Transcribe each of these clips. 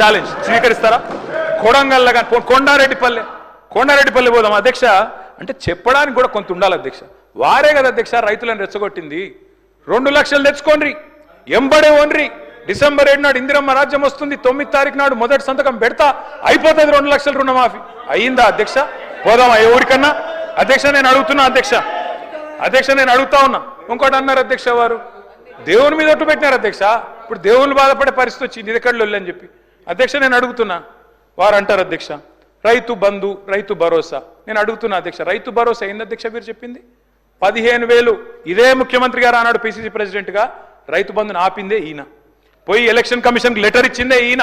Challenge స్వీకరిస్తారా? Kodangal Kondareddipalli పోదాం అధ్యక్ష అంటే చెప్పడానికి కూడా కొంత ఉండాలి అధ్యక్ష. వారే కదా అధ్యక్ష రైతులను రెచ్చగొట్టింది. 2 లక్షలు తెచ్చుకోండి, ఎంబడే ఓన్రి. డిసెంబర్ 7 నాడు ఇందిరమ్మ రాజ్యం వస్తుంది, 9 తారీఖు నాడు మొదటి సంతకం పెడతా, అయిపోతుంది 2 లక్షల రుణమాఫీ. అయ్యిందా అధ్యక్ష? పోదామా ఎవరికన్నా? అధ్యక్ష నేను అడుగుతున్నా అధ్యక్ష నేను అడుగుతా ఉన్నా. ఇంకోటి అన్నారు అధ్యక్ష, వారు దేవుని మీద ఒట్టు పెట్టినారు అధ్యక్ష. ఇప్పుడు దేవుళ్ళు బాధపడే పరిస్థితి వచ్చింది ఇదెక్కడలో అని చెప్పి. అధ్యక్ష నేను అడుగుతున్నా, వారు అంటారు అధ్యక్ష రైతు బంధు, రైతు భరోసా. నేను అడుగుతున్నా అధ్యక్ష, రైతు భరోసా ఏంది అధ్యక్ష మీరు చెప్పింది? 15,000 ఇదే ముఖ్యమంత్రి గారు ఆనాడు పిసిసి ప్రెసిడెంట్గా రైతు బంధుని ఆపిందే ఈయన. పోయి ఎలక్షన్ కమిషన్కి లెటర్ ఇచ్చిందే ఈయన.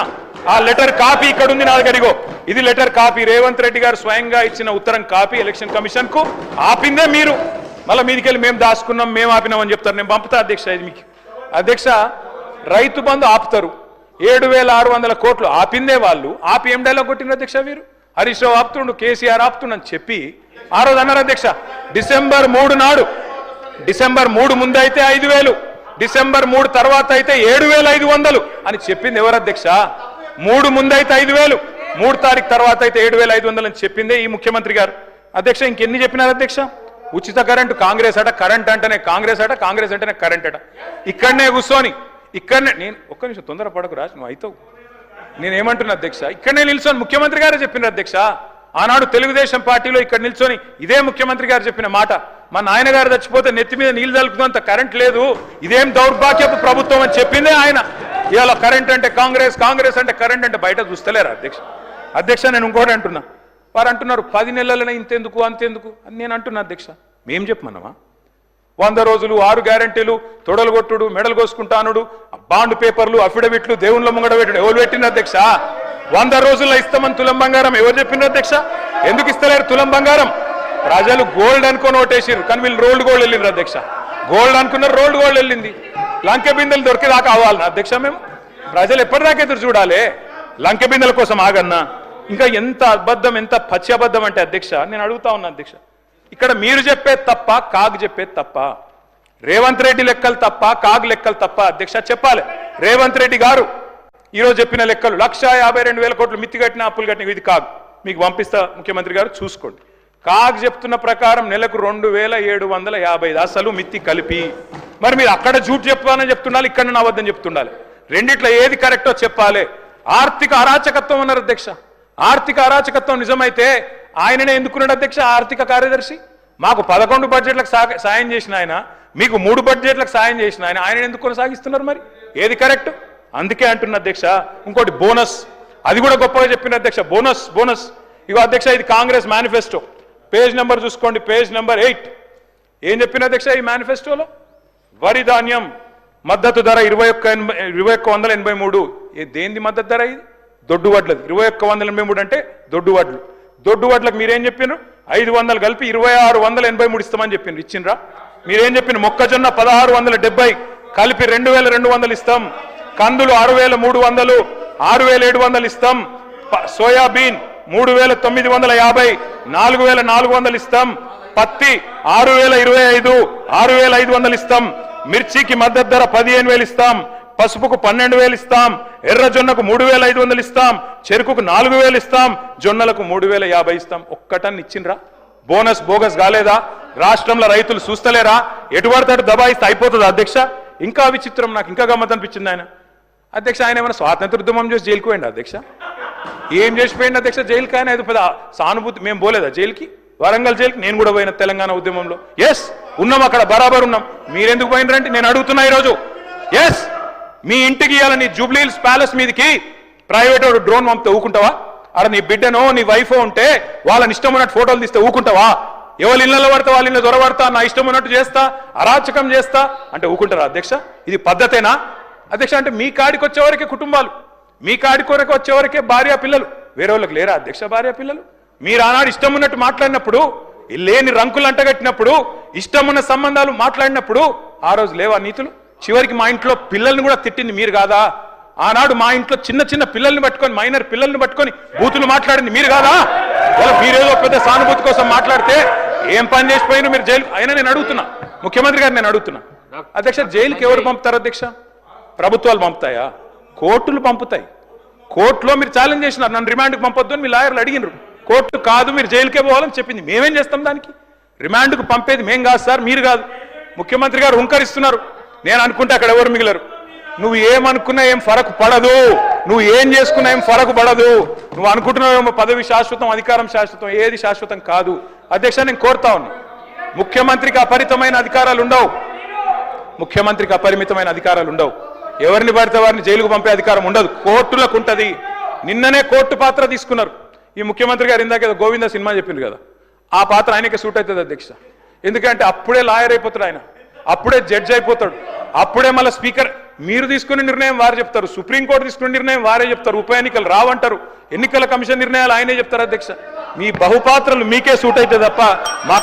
ఆ లెటర్ కాపీ ఇక్కడ ఉంది నా దగ్గరిగో, ఇది లెటర్ కాపీ. రేవంత్ రెడ్డి గారు స్వయంగా ఇచ్చిన ఉత్తరం కాపీ ఎలక్షన్ కమిషన్ కు ఆపిందే మీరు. మళ్ళీ మీదికెళ్ళి మేము దాచుకున్నాం, మేము ఆపినాం అని చెప్తారు. నేను పంపుతా అధ్యక్ష ఇది మీకు. అధ్యక్ష రైతు బంధు ఆపుతారు, 7,600 కోట్లు ఆపిందే వాళ్ళు. ఆపి ఏం డైలాగ్ కొట్టిన అధ్యక్ష వీరు? హరీష్ రావు ఆపుతుండు, కేసీఆర్ ఆపుతుండని చెప్పి ఆ రోజు అన్నారు అధ్యక్ష. డిసెంబర్ 3 నాడు, డిసెంబర్ 3 ముందు అయితే 5,000, డిసెంబర్ 3 తర్వాత అయితే 7,500 అని చెప్పింది ఎవరు అధ్యక్ష? 3 ముందు అయితే 5,000, 3 తారీఖు తర్వాత అయితే 7,500 అని చెప్పిందే ఈ ముఖ్యమంత్రి గారు. అధ్యక్ష ఇంకెన్ని చెప్పినారు అధ్యక్ష? ఉచిత కరెంటు కాంగ్రెస్ అట, కరెంట్ అంటేనే కాంగ్రెస్ అట, కాంగ్రెస్ అంటేనే కరెంట్ అట. ఇక్కడనే కూర్చొని నేను ఒక్క నిమిషం తొందర పడకు రాజు, నువ్వు అవుతావు. నేనేమంటున్నా అధ్యక్ష, ఇక్కడనే నిల్చొని ముఖ్యమంత్రి గారే చెప్పినారు అధ్యక్ష. ఆనాడు తెలుగుదేశం పార్టీలో ఇక్కడ నిల్చొని ఇదే ముఖ్యమంత్రి గారు చెప్పిన మాట, మా నాయన గారు చచ్చిపోతే నెత్తి మీద నీళ్లు తలుపుతున్నంత కరెంట్ లేదు, ఇదేం దౌర్భాగ్యపు ప్రభుత్వం అని చెప్పిందే ఆయన. ఇవాళ కరెంట్ అంటే కాంగ్రెస్, కాంగ్రెస్ అంటే కరెంట్ అంటే బయట చూస్తలేరా అధ్యక్ష? అధ్యక్ష నేను ఇంకోటి అంటున్నా, వారు అంటున్నారు 10 నెలలనే ఇంతెందుకు అంతెందుకు అని నేను అంటున్నా అధ్యక్ష. మేం చెప్పమన్నామా? 100 రోజులు, 6 గ్యారంటీలు, తొడలు కొట్టుడు, మెడలు కోసుకుంటానుడు, బాండ్ పేపర్లు, అఫిడవిట్లు, దేవుళ్ళ ముంగడ పెట్టుడు ఎవరు పెట్టిన అధ్యక్ష? 100 రోజుల్లో ఇస్తామని తులం బంగారం ఎవరు చెప్పిన అధ్యక్ష? ఎందుకు ఇస్తలేరు తులం బంగారం? ప్రజలు గోల్డ్ అనుకొని ఓటేసారు, కానీ వీళ్ళు రోల్డ్ గోల్డ్ వెళ్ళిండ్రు అధ్యక్ష. గోల్డ్ అనుకున్నారు, రోల్డ్ గోల్డ్ వెళ్ళింది. లంకె బిందెలు దొరికేదాకా అవ్వాలన్నా అధ్యక్ష మేము? ప్రజలు ఎప్పటిదాకా ఎదురు చూడాలి? లంకె బిందెల కోసం ఆగన్నా? ఇంకా ఎంత అబద్ధం, ఎంత పచ్చి అబద్ధం అంటే అధ్యక్ష నేను అడుగుతా ఉన్నా అధ్యక్ష, ఇక్కడ మీరు చెప్పేది తప్ప, కాగ్ చెప్పేది తప్ప? రేవంత్ రెడ్డి లెక్కలు తప్ప, కాగ్ లెక్కలు తప్ప అధ్యక్ష? చెప్పాలి. రేవంత్ రెడ్డి గారు ఈరోజు చెప్పిన లెక్కలు 1,52,000 కోట్లు మిత్తి కట్టిన, అప్పులు కట్టిన, ఇది కాగ్. మీకు పంపిస్తా ముఖ్యమంత్రి గారు చూసుకోండి. కాగ్ చెప్తున్న ప్రకారం నెలకు 2,750 అసలు మిత్తి కలిపి. మరి మీరు అక్కడ జూట్ చెప్పాలని చెప్తుండాలి, ఇక్కడ అబద్ధం చెప్తుండాలి. రెండిట్లో ఏది కరెక్టో చెప్పాలి. ఆర్థిక అరాచకత్వం అన్నారు అధ్యక్ష. ఆర్థిక అరాచకత్వం నిజమైతే ఆయననే ఎందుకున్నాడు అధ్యక్ష ఆర్థిక కార్యదర్శి? మాకు 11 బడ్జెట్లకు సాయం చేసిన ఆయన, మీకు 3 బడ్జెట్లకు సాయం చేసిన ఆయన, ఆయన ఎందుకు కొనసాగిస్తున్నారు? మరి ఏది కరెక్ట్? అందుకే అంటున్న అధ్యక్ష. ఇంకోటి బోనస్, అది కూడా గొప్పగా చెప్పిన అధ్యక్ష. బోనస్ బోనస్ ఇగో అధ్యక్ష, ఇది కాంగ్రెస్ మేనిఫెస్టో, పేజ్ నెంబర్ చూసుకోండి, పేజ్ నెంబర్ 8. ఏం చెప్పిన అధ్యక్ష ఈ మేనిఫెస్టోలో? వరి ధాన్యం మద్దతు ధర 21,183. దేనిది మద్దతు ధర? ఇది దొడ్డు వడ్లది. 21,183 అంటే దొడ్డు వడ్లు. దొడ్డు వడ్లకు మీరేం చెప్పినారు? 500 కలిపి 2,683 ఇస్తామని చెప్పిండ్రు. ఇచ్చిండ్రా? మీరేం చెప్పినారు? మొక్కజొన్న 1,670 కలిపి 2,200 ఇస్తాం. కందులు 6,300, 6,700 ఇస్తాం. సోయాబీన్ 3,950, 4,400 ఇస్తాం. పత్తి 6,025, 6,500 ఇస్తాం. మిర్చికి మద్దతు ధర 15,000 ఇస్తాం. పసుపుకు 12,000 ఇస్తాం. ఎర్రజొన్నకు 3,500 ఇస్తాం. చెరుకుకు 4,000 ఇస్తాం. జొన్నలకు 3,050 ఇస్తాం. ఒక్కటన్ని ఇచ్చిండ్రా? బోనస్ బోగస్ కాలేదా? రాష్ట్రంలో రైతులు చూస్తలేరా? ఎటువడతాడు దబాయిస్తే అయిపోతుంది అధ్యక్ష. ఇంకా విచిత్రం, నాకు ఇంకా గమ్మత్ అనిపించింది ఆయన అధ్యక్ష. ఆయన ఏమైనా స్వాతంత్ర ఉద్యమం చేసి జైలుకు పోయింది అధ్యక్ష? ఏం చేసిపోయింది అధ్యక్ష జైలుకి? ఆయన ఏదో పెద్ద సానుభూతి. మేము పోలేదా జైలుకి? వరంగల్ జైలుకి నేను కూడా పోయిన తెలంగాణ ఉద్యమంలో. ఎస్ ఉన్నాం, అక్కడ బరాబర్ ఉన్నాం. మీరెందుకు పోయినరంటే నేను అడుగుతున్నా ఈరోజు. ఎస్ మీ ఇంటికి ఇవ్వాలి, నీ జూబ్లీహిల్స్ ప్యాలెస్ మీదకి ప్రైవేట్ డ్రోన్ పంపితే ఊకుంటావా? అక్కడ నీ బిడ్డనో నీ వైఫో ఉంటే వాళ్ళని ఇష్టం ఉన్నట్టు ఫోటోలు తీస్తే ఊకుంటావా? ఎవరి ఇళ్లలో పడతా వాళ్ళ ఇళ్ళ దొరబడతా, నా ఇష్టం ఉన్నట్టు చేస్తా, అరాచకం చేస్తా అంటే ఊకుంటారా అధ్యక్ష? ఇది పద్ధతేనా అధ్యక్ష? అంటే మీ కాడికి వచ్చేవరకే కుటుంబాలు, మీ కాడి కొరకు వచ్చేవరకే భార్య పిల్లలు, వేరే వాళ్ళకి లేరా అధ్యక్ష భార్య పిల్లలు? మీరు ఆనాడు ఇష్టం ఉన్నట్టు మాట్లాడినప్పుడు, లేని రంకులు అంటగట్టినప్పుడు, ఇష్టం ఉన్న సంబంధాలు మాట్లాడినప్పుడు ఆ రోజు లేవా నీతులు? చివరికి మా ఇంట్లో పిల్లల్ని కూడా తిట్టింది మీరు కాదా? ఆనాడు మా ఇంట్లో చిన్న చిన్న పిల్లల్ని పట్టుకొని, మైనర్ పిల్లల్ని పట్టుకొని బూతులు మాట్లాడింది మీరు కాదా? మీరేదో పెద్ద సానుభూతి కోసం మాట్లాడితే ఏం పని చేసిపోయినా మీరు జైలు. అయినా నేను అడుగుతున్నా ముఖ్యమంత్రి గారు, నేను అడుగుతున్నా అధ్యక్ష, జైలుకి ఎవరు పంపుతారు అధ్యక్ష? ప్రభుత్వాలు పంపుతాయా? కోర్టులు పంపుతాయి. కోర్టులో మీరు ఛాలెంజ్ చేసినారు, నన్ను రిమాండ్కి పంపొద్దు అని మీ లాయర్లు అడిగినారు. కోర్టు కాదు, మీరు జైలుకే పోవాలని చెప్పింది. మేమేం చేస్తాం దానికి? రిమాండ్కు పంపేది మేం కాదు సార్, మీరు కాదు. ముఖ్యమంత్రి గారు హుంకరిస్తున్నారు. నేను అనుకుంటే అక్కడ ఎవరు మిగిలరు. నువ్వు ఏమనుకున్నా ఏం ఫరకు పడదు, నువ్వు ఏం చేసుకున్నా ఏం ఫరకు పడదు. నువ్వు అనుకుంటున్నావేమో పదవి శాశ్వతం, అధికారం శాశ్వతం, ఏది శాశ్వతం కాదు. అధ్యక్ష, నేను కోరుతా ఉన్నా, ముఖ్యమంత్రికి అపరిమితమైన అధికారాలు ఉండవు. ముఖ్యమంత్రికి అపరిమితమైన అధికారాలు ఉండవు. ఎవరిని పడితే వారిని జైలుకు పంపే అధికారం ఉండదు, కోర్టులకు ఉంటుంది. నిన్ననే కోర్టు పాత్ర తీసుకున్నారు. ఈ ముఖ్యమంత్రి గారు ఇందాక ఏదో గోవింద సినిమా చెప్పింది కదా, ఆ పాత్ర ఆయనకే సూట్ అవుతుంది అధ్యక్ష. ఎందుకంటే అప్పుడే లాయర్ అయిపోతాడు ఆయన, అప్పుడే జడ్జ్ అయిపోతాడు, అప్పుడే మళ్ళీ స్పీకర్. మీరు తీసుకునే నిర్ణయం వారు చెప్తారు, సుప్రీంకోర్టు తీసుకునే నిర్ణయం వారే చెప్తారు, ఉప ఎన్నికలు రావంటారు, ఎన్నికల కమిషన్ నిర్ణయాలు ఆయనే చెప్తారు. అధ్యక్ష, మీ బహుపాత్రలు మీకే సూట్ అయితే తప్ప మా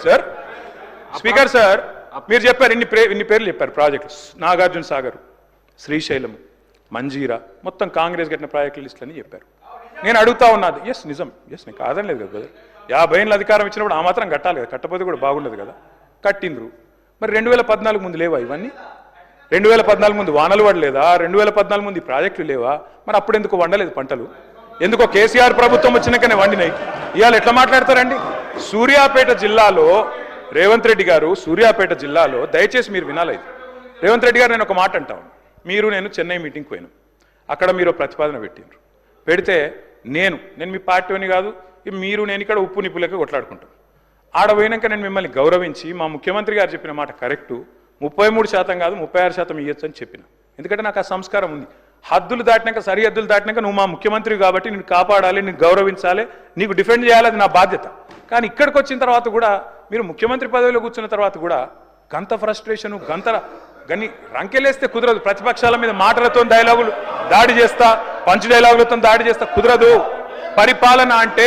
సార్ స్పీకర్ సార్ మీరు చెప్పారు, ఇన్ని పేర్లు చెప్పారు ప్రాజెక్టులు. నాగార్జున సాగర్, శ్రీశైలం, మంజీరా, మొత్తం కాంగ్రెస్ కట్టిన ప్రాజెక్టుల లిస్టులని చెప్పారు. నేను అడుగుతా ఉన్నది, ఎస్ నిజం, ఎస్ నేను కాదనలేదు కదా బ్రదర్. 50 ఏళ్ళ అధికారం ఇచ్చినప్పుడు ఆ మాత్రం కట్టాలి కదా, కట్టకపోతే కూడా బాగుండదు కదా. కట్టిండ్రు. మరి 2014 ముందు లేవా ఇవన్నీ? 2014 ముందు వానలు పడలేదా? 2014 ముందు ఈ ప్రాజెక్టులు లేవా? మరి అప్పుడు ఎందుకు వండలేదు పంటలు? ఎందుకో కేసీఆర్ ప్రభుత్వం వచ్చినాకనే వండినాయి. ఇవాళ ఎట్లా మాట్లాడతారండి? సూర్యాపేట జిల్లాలో రేవంత్ రెడ్డి గారు, సూర్యాపేట జిల్లాలో దయచేసి మీరు వినాలి. రేవంత్ రెడ్డి గారు, నేను ఒక మాట అంటాను. నేను చెన్నై మీటింగ్కి పోయినాం. అక్కడ మీరు ప్రతిపాదన పెట్టిండ్రు. పెడితే నేను మీ పార్టీని కాదు, నేను ఇక్కడ ఉప్పు నిప్పులకి కొట్లాడుకుంటాం. ఆడ పోయినాక నేను మిమ్మల్ని గౌరవించి మా ముఖ్యమంత్రి గారు చెప్పిన మాట కరెక్టు, 33% కాదు 36% ఇవ్వచ్చు అని చెప్పిన. ఎందుకంటే నాకు ఆ సంస్కారం ఉంది. హద్దులు దాటినాక, సరిహద్దులు దాటినాక నువ్వు మా ముఖ్యమంత్రి కాబట్టి నేను కాపాడాలి, నేను గౌరవించాలి, నీకు డిఫెండ్ చేయాలి, అది నా బాధ్యత. కానీ ఇక్కడికి వచ్చిన తర్వాత కూడా మీరు ముఖ్యమంత్రి పదవిలో కూర్చున్న తర్వాత కూడా గంత ఫ్రస్ట్రేషను, గని రంకెలేస్తే కుదరదు. ప్రతిపక్షాల మీద మాటలతో డైలాగులు దాడి చేస్తా, పంచ్ డైలాగులతో దాడి చేస్తా కుదరదు. పరిపాలన అంటే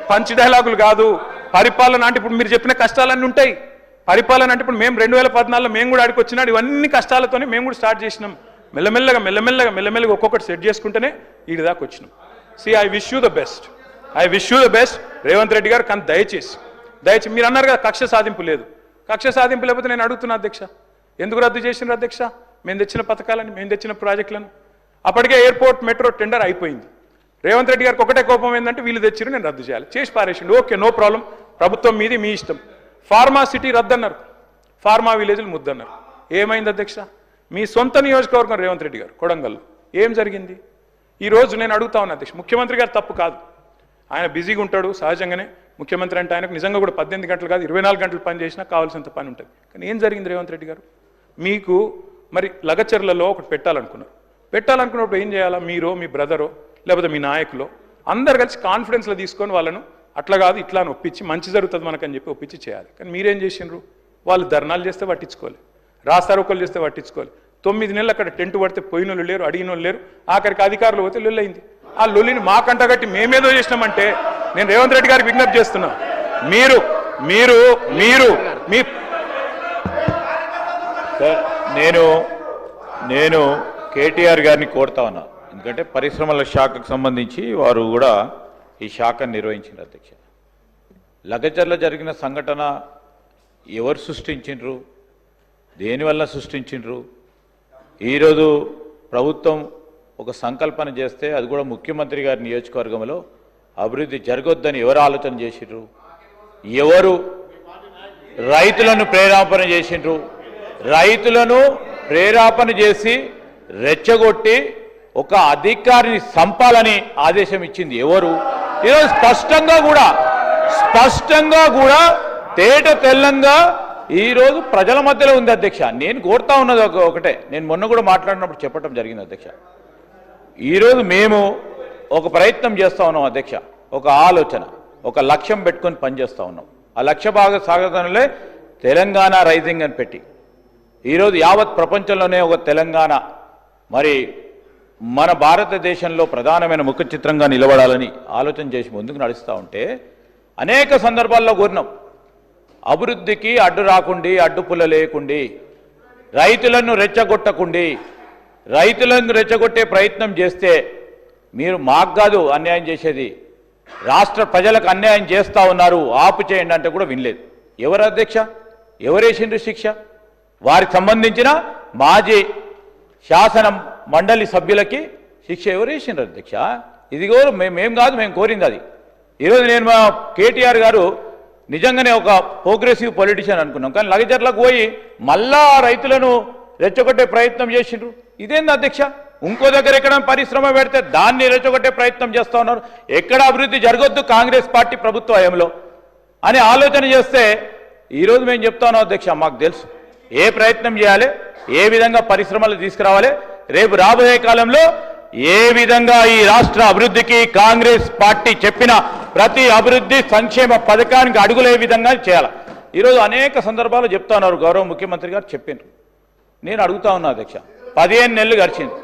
పంచ్ డైలాగులు కాదు. పరిపాలన అంటే ఇప్పుడు మీరు చెప్పిన కష్టాలన్నీ ఉంటాయి. పరిపాలన అంటే ఇప్పుడు మేము 2014లో మేము కూడా ఆడికి వచ్చినాడు, ఇవన్నీ కష్టాలతోనే మేము కూడా స్టార్ట్ చేసినాం. మెల్లమెల్లగా ఒక్కొక్కటి సెట్ చేసుకుంటేనే వీడి దాకా వచ్చినాం. I wish you the best Revanth Reddy గారు. కానీ దయచేసి మీరు అన్నారు కదా కక్ష సాధింపు లేదు. కక్ష సాధింపు లేకపోతే నేను అడుగుతున్నా అధ్యక్ష, ఎందుకు రద్దు చేసినారు అధ్యక్ష? మేము తెచ్చిన పథకాలని, మేము తెచ్చిన ప్రాజెక్టులను. అప్పటికే ఎయిర్పోర్ట్ మెట్రో టెండర్ అయిపోయింది. రేవంత్ రెడ్డి గారికి ఒకటే కోపం ఏంటంటే వీళ్ళు తెచ్చిరు, నేను రద్దు చేయాలి, చేసి పారేసిండు. ఓకే, నో ప్రాబ్లం, ప్రభుత్వం మీది, మీ ఇష్టం. ఫార్మా సిటీ రద్దన్నారు, ఫార్మా విలేజ్లు ముద్దన్నారు. ఏమైంది అధ్యక్ష? మీ సొంత నియోజకవర్గం రేవంత్ రెడ్డి గారు కొడంగల్ ఏం జరిగింది? ఈరోజు నేను అడుగుతా ఉన్నా అధ్యక్ష, ముఖ్యమంత్రి గారు తప్పు కాదు, ఆయన బిజీగా ఉంటాడు సహజంగానే. ముఖ్యమంత్రి అంటే ఆయనకు నిజంగా కూడా 18 గంటలు కాదు 24 గంటలు పని చేసినా కావాల్సినంత పని ఉంటుంది. కానీ ఏం జరిగింది రేవంత్ రెడ్డి గారు? మీకు మరి లగచర్లలో ఒకటి పెట్టాలనుకున్నప్పుడు ఏం చేయాలా? మీరో, మీ బ్రదరో, లేకపోతే మీ నాయకులో అందరు కలిసి కాన్ఫిడెన్స్లో తీసుకొని వాళ్ళను అట్లా కాదు ఇట్లా అని ఒప్పించి, మంచి జరుగుతుంది మనకని చెప్పి ఒప్పించి చేయాలి. కానీ మీరేం చేసిండ్రు? వాళ్ళు ధర్నాలు చేస్తే పట్టించుకోవాలి, రాస్తారోకలు చేస్తే పట్టించుకోవాలి. 9 నెలలు అక్కడ టెంట్ పడితే పోయిన వాళ్ళు లేరు, అడిగిన వాళ్ళు లేరు. ఆఖరికి అధికారులు పోతే లొల్లయింది. ఆ లొల్లిని మాకంటగట్టి మేమేదో చేసినామంటే నేను రేవంత్ రెడ్డి గారికి విజ్ఞప్తి చేస్తున్నా, నేను కేటీఆర్ గారిని కోరుతా ఉన్నా. ఎందుకంటే పరిశ్రమల శాఖకు సంబంధించి వారు కూడా ఈ శాఖను నిర్వహించారు అధ్యక్ష. లగచర్ల జరిగిన సంఘటన ఎవరు సృష్టించిండ్రు, దేనివల్ల సృష్టించిండ్రు? ఈరోజు ప్రభుత్వం ఒక సంకల్పన చేస్తే అది కూడా ముఖ్యమంత్రి గారి నియోజకవర్గంలో అభివృద్ధి జరగొద్దని ఎవరు ఆలోచన చేసిండ్రు? ఎవరు రైతులను ప్రేరేపణ చేసిండ్రు? రైతులను ప్రేరేపణ చేసి రెచ్చగొట్టి ఒక అధికారిని సంపాలని ఆదేశం ఇచ్చింది ఎవరు? ఈరోజు స్పష్టంగా కూడా తేట తెల్లంగా ఈరోజు ప్రజల మధ్యలో ఉంది అధ్యక్ష. నేను కోరుతా ఉన్నది ఒకటే, నేను మొన్న కూడా మాట్లాడినప్పుడు చెప్పడం జరిగింది అధ్యక్ష. ఈరోజు మేము ఒక ప్రయత్నం చేస్తూ ఉన్నాం అధ్యక్ష, ఒక ఆలోచన, ఒక లక్ష్యం పెట్టుకొని పనిచేస్తూ ఉన్నాం. ఆ లక్ష్య సాగతంలో తెలంగాణ రైజింగ్ అని పెట్టి ఈరోజు యావత్ ప్రపంచంలోనే ఒక తెలంగాణ మరి మన భారతదేశంలో ప్రధానమైన ముఖ చిత్రంగా నిలబడాలని ఆలోచన చేసి ముందుకు నడుస్తూ ఉంటే అనేక సందర్భాల్లో కోరినాం, అభివృద్ధికి అడ్డు రాకుండి, అడ్డుపుల్ల లేకుండి, రైతులను రెచ్చగొట్టే ప్రయత్నం చేస్తే మీరు మాకు కాదు అన్యాయం చేసేది, రాష్ట్ర ప్రజలకు అన్యాయం చేస్తూ ఉన్నారు, ఆపు చేయండి అంటే కూడా వినలేదు. ఎవరు అధ్యక్ష? ఎవరేసిండ్రు శిక్ష? వారికి సంబంధించిన మాజీ శాసన మండలి సభ్యులకి శిక్ష ఎవరేసిండ్రు అధ్యక్ష? ఇదిగో మేము కాదు, మేము కోరింది అది. ఈరోజు నేను మా కేటీఆర్ గారు నిజంగానే ఒక ప్రోగ్రెసివ్ పొలిటీషియన్ అనుకున్నాం, కానీ లగజర్లకు పోయి మళ్ళా రైతులను రెచ్చగొట్టే ప్రయత్నం చేసిండ్రు. ఇదేంది అధ్యక్ష? ఇంకో దగ్గర ఎక్కడ పరిశ్రమ పెడితే దాన్ని రెచ్చగొట్టే ప్రయత్నం చేస్తూ ఉన్నారు. ఎక్కడ అభివృద్ధి జరగొద్దు కాంగ్రెస్ పార్టీ ప్రభుత్వ హయాంలో అని ఆలోచన చేస్తే ఈరోజు మేము చెప్తా ఉన్నాం అధ్యక్ష, మాకు తెలుసు ఏ ప్రయత్నం చేయాలి, ఏ విధంగా పరిశ్రమలు తీసుకురావాలి, రేపు రాబోయే కాలంలో ఏ విధంగా ఈ రాష్ట్ర అభివృద్ధికి కాంగ్రెస్ పార్టీ చెప్పిన ప్రతి అభివృద్ధి సంక్షేమ పథకానికి అడుగులే విధంగా చేయాలి. ఈరోజు అనేక సందర్భాలు చెప్తా ఉన్నారు, గౌరవ ముఖ్యమంత్రి గారు చెప్పారు. నేను అడుగుతా ఉన్నా అధ్యక్ష, 15 నెలలు గడిచింది,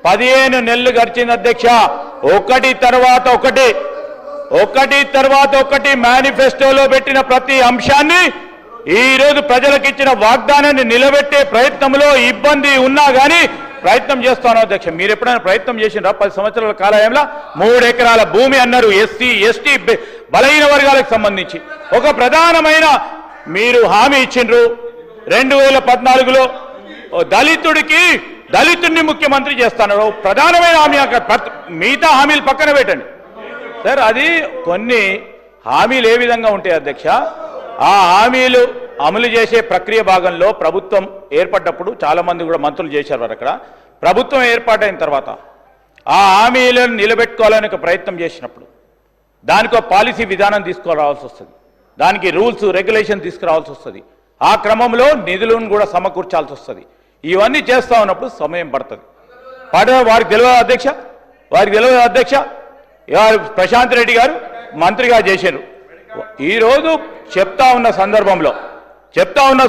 15 నెలలు గడిచింది అధ్యక్ష. ఒకటి తర్వాత ఒకటి మేనిఫెస్టోలో పెట్టిన ప్రతి అంశాన్ని ఈరోజు ప్రజలకు ఇచ్చిన వాగ్దానాన్ని నిలబెట్టే ప్రయత్నంలో ఇబ్బంది ఉన్నా కానీ ప్రయత్నం చేస్తాను అధ్యక్ష. మీరు ఎప్పుడైనా ప్రయత్నం చేసినారా? 10 సంవత్సరాల కాలంలో 3 ఎకరాల భూమి అన్నారు ఎస్సీ ఎస్టీ బలహీన వర్గాలకు సంబంధించి. ఒక ప్రధానమైన మీరు హామీ ఇచ్చిండ్రు 2014లో దళితుడిని ముఖ్యమంత్రి చేస్తున్నారు. ప్రధానమైన హామీ, మిగతా హామీలు పక్కన పెట్టండి సార్. అది కొన్ని హామీలు ఏ విధంగా ఉంటాయి అధ్యక్ష? ఆ హామీలు అమలు చేసే ప్రక్రియ భాగంలో ప్రభుత్వం ఏర్పడ్డప్పుడు చాలా మంది కూడా మంత్రులు చేశారు వారు. అక్కడ ప్రభుత్వం ఏర్పాటైన తర్వాత ఆ హామీలను నిలబెట్టుకోవాలని ఒక ప్రయత్నం చేసినప్పుడు దానికి ఒక పాలసీ విధానం తీసుకురావాల్సి వస్తుంది, దానికి రూల్స్ రెగ్యులేషన్ తీసుకురావాల్సి వస్తుంది, ఆ క్రమంలో నిధులను కూడా సమకూర్చాల్సి వస్తుంది. ఇవన్నీ చేస్తా ఉన్నప్పుడు సమయం పడుతుంది. వారికి తెలియదు అధ్యక్ష, ప్రశాంత్ రెడ్డి గారు మంత్రిగా చేశారు. ఈరోజు చెప్తా ఉన్న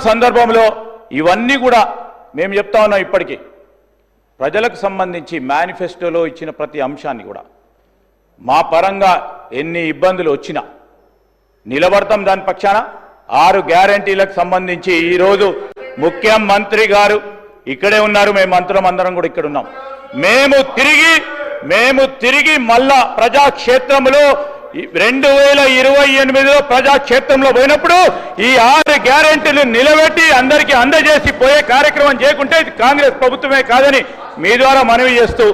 సందర్భంలో ఇవన్నీ కూడా మేము చెప్తా ఉన్నాం. ఇప్పటికీ ప్రజలకు సంబంధించి మేనిఫెస్టోలో ఇచ్చిన ప్రతి అంశాన్ని కూడా మా పరంగా ఎన్ని ఇబ్బందులు వచ్చినా నిలబడతాం దాని పక్షాన. 6 గ్యారంటీలకు సంబంధించి ఈరోజు ముఖ్యమంత్రి గారు ఇక్కడే ఉన్నారు, మేము మంత్రులం అందరం కూడా ఇక్కడ ఉన్నాం. మేము తిరిగి మళ్ళా ప్రజాక్షేత్రంలో 2028లో ప్రజాక్షేత్రంలో పోయినప్పుడు ఈ 6 గ్యారెంటీలు నిలబెట్టి అందరికీ అందజేసి పోయే కార్యక్రమం చేయకుంటే ఇది కాంగ్రెస్ ప్రభుత్వమే కాదని మీ ద్వారా మనవి చేస్తూ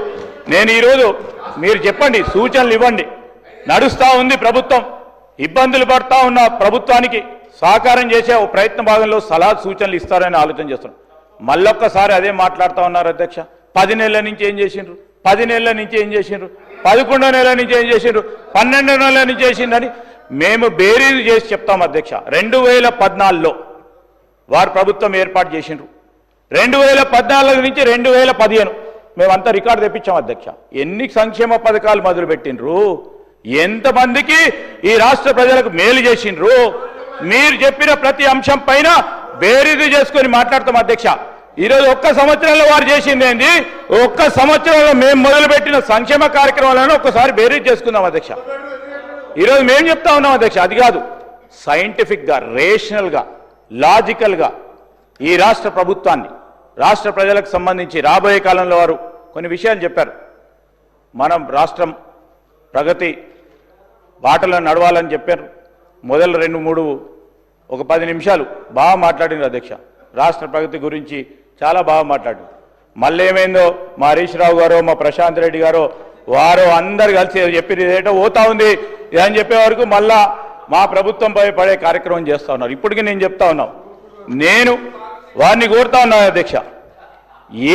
నేను ఈరోజు మీరు చెప్పండి, సూచనలు ఇవ్వండి. నడుస్తూ ఉంది ప్రభుత్వం, ఇబ్బందులు పడతా ఉన్న ప్రభుత్వానికి సహకారం చేసే ఒక ప్రయత్న భాగంలో సలహా సూచనలు ఇస్తారని ఆలోచన చేస్తున్నాం. మళ్ళొక్కసారి అదే మాట్లాడుతూ ఉన్నారు అధ్యక్ష. 10 నెలల నుంచి ఏం చేసిండ్రు, 10 నెలల నుంచి ఏం చేసిండ్రు, 11వ నెల నుంచి ఏం చేసిండ్రు, 12వ నెల నుంచి చేసిందని మేము బేరీజు చేసి చెప్తాం అధ్యక్ష. 2014లో వారు ప్రభుత్వం ఏర్పాటు చేసిండ్రు, 2014 నుంచి 2015 మేమంతా రికార్డు తెప్పించాం అధ్యక్ష. ఎన్ని సంక్షేమ పథకాలు మొదలుపెట్టిండ్రు, ఎంతమందికి ఈ రాష్ట్ర ప్రజలకు మేలు చేసిండ్రు, మీరు చెప్పిన ప్రతి అంశం పైన బేరీజు చేసుకొని మాట్లాడతాం అధ్యక్ష. ఈరోజు ఒక్క సంవత్సరంలో వారు చేసింది ఏంది, ఒక్క సంవత్సరంలో మేము మొదలుపెట్టిన సంక్షేమ కార్యక్రమాలను ఒక్కసారి బేరీజ్ చేసుకుందాం అధ్యక్ష. ఈరోజు మేము చెప్తా ఉన్నాం అధ్యక్ష, అది కాదు సైంటిఫిక్గా, రేషనల్గా, లాజికల్గా ఈ రాష్ట్ర ప్రభుత్వాన్ని, రాష్ట్ర ప్రజలకు సంబంధించి రాబోయే కాలంలో వారు కొన్ని విషయాలు చెప్పారు. మనం రాష్ట్రం ప్రగతి బాటలో నడవాలని చెప్పారు. మొదలు 2-3 ఒక 10 నిమిషాలు బాగా మాట్లాడినారు అధ్యక్ష. రాష్ట్ర ప్రగతి గురించి చాలా బాగా మాట్లాడారు. మళ్ళీ ఏమైందో మా హరీష్ రావు గారో మా ప్రశాంత్ రెడ్డి గారో వారు అందరు కలిసి చెప్పి ఏటో పోతా ఉంది అని చెప్పే వరకు మళ్ళా మా ప్రభుత్వంపై పడే కార్యక్రమం చేస్తూ ఉన్నారు. ఇప్పటికీ నేను చెప్తా ఉన్నాం, నేను వారిని కోరుతా ఉన్నాను అధ్యక్ష,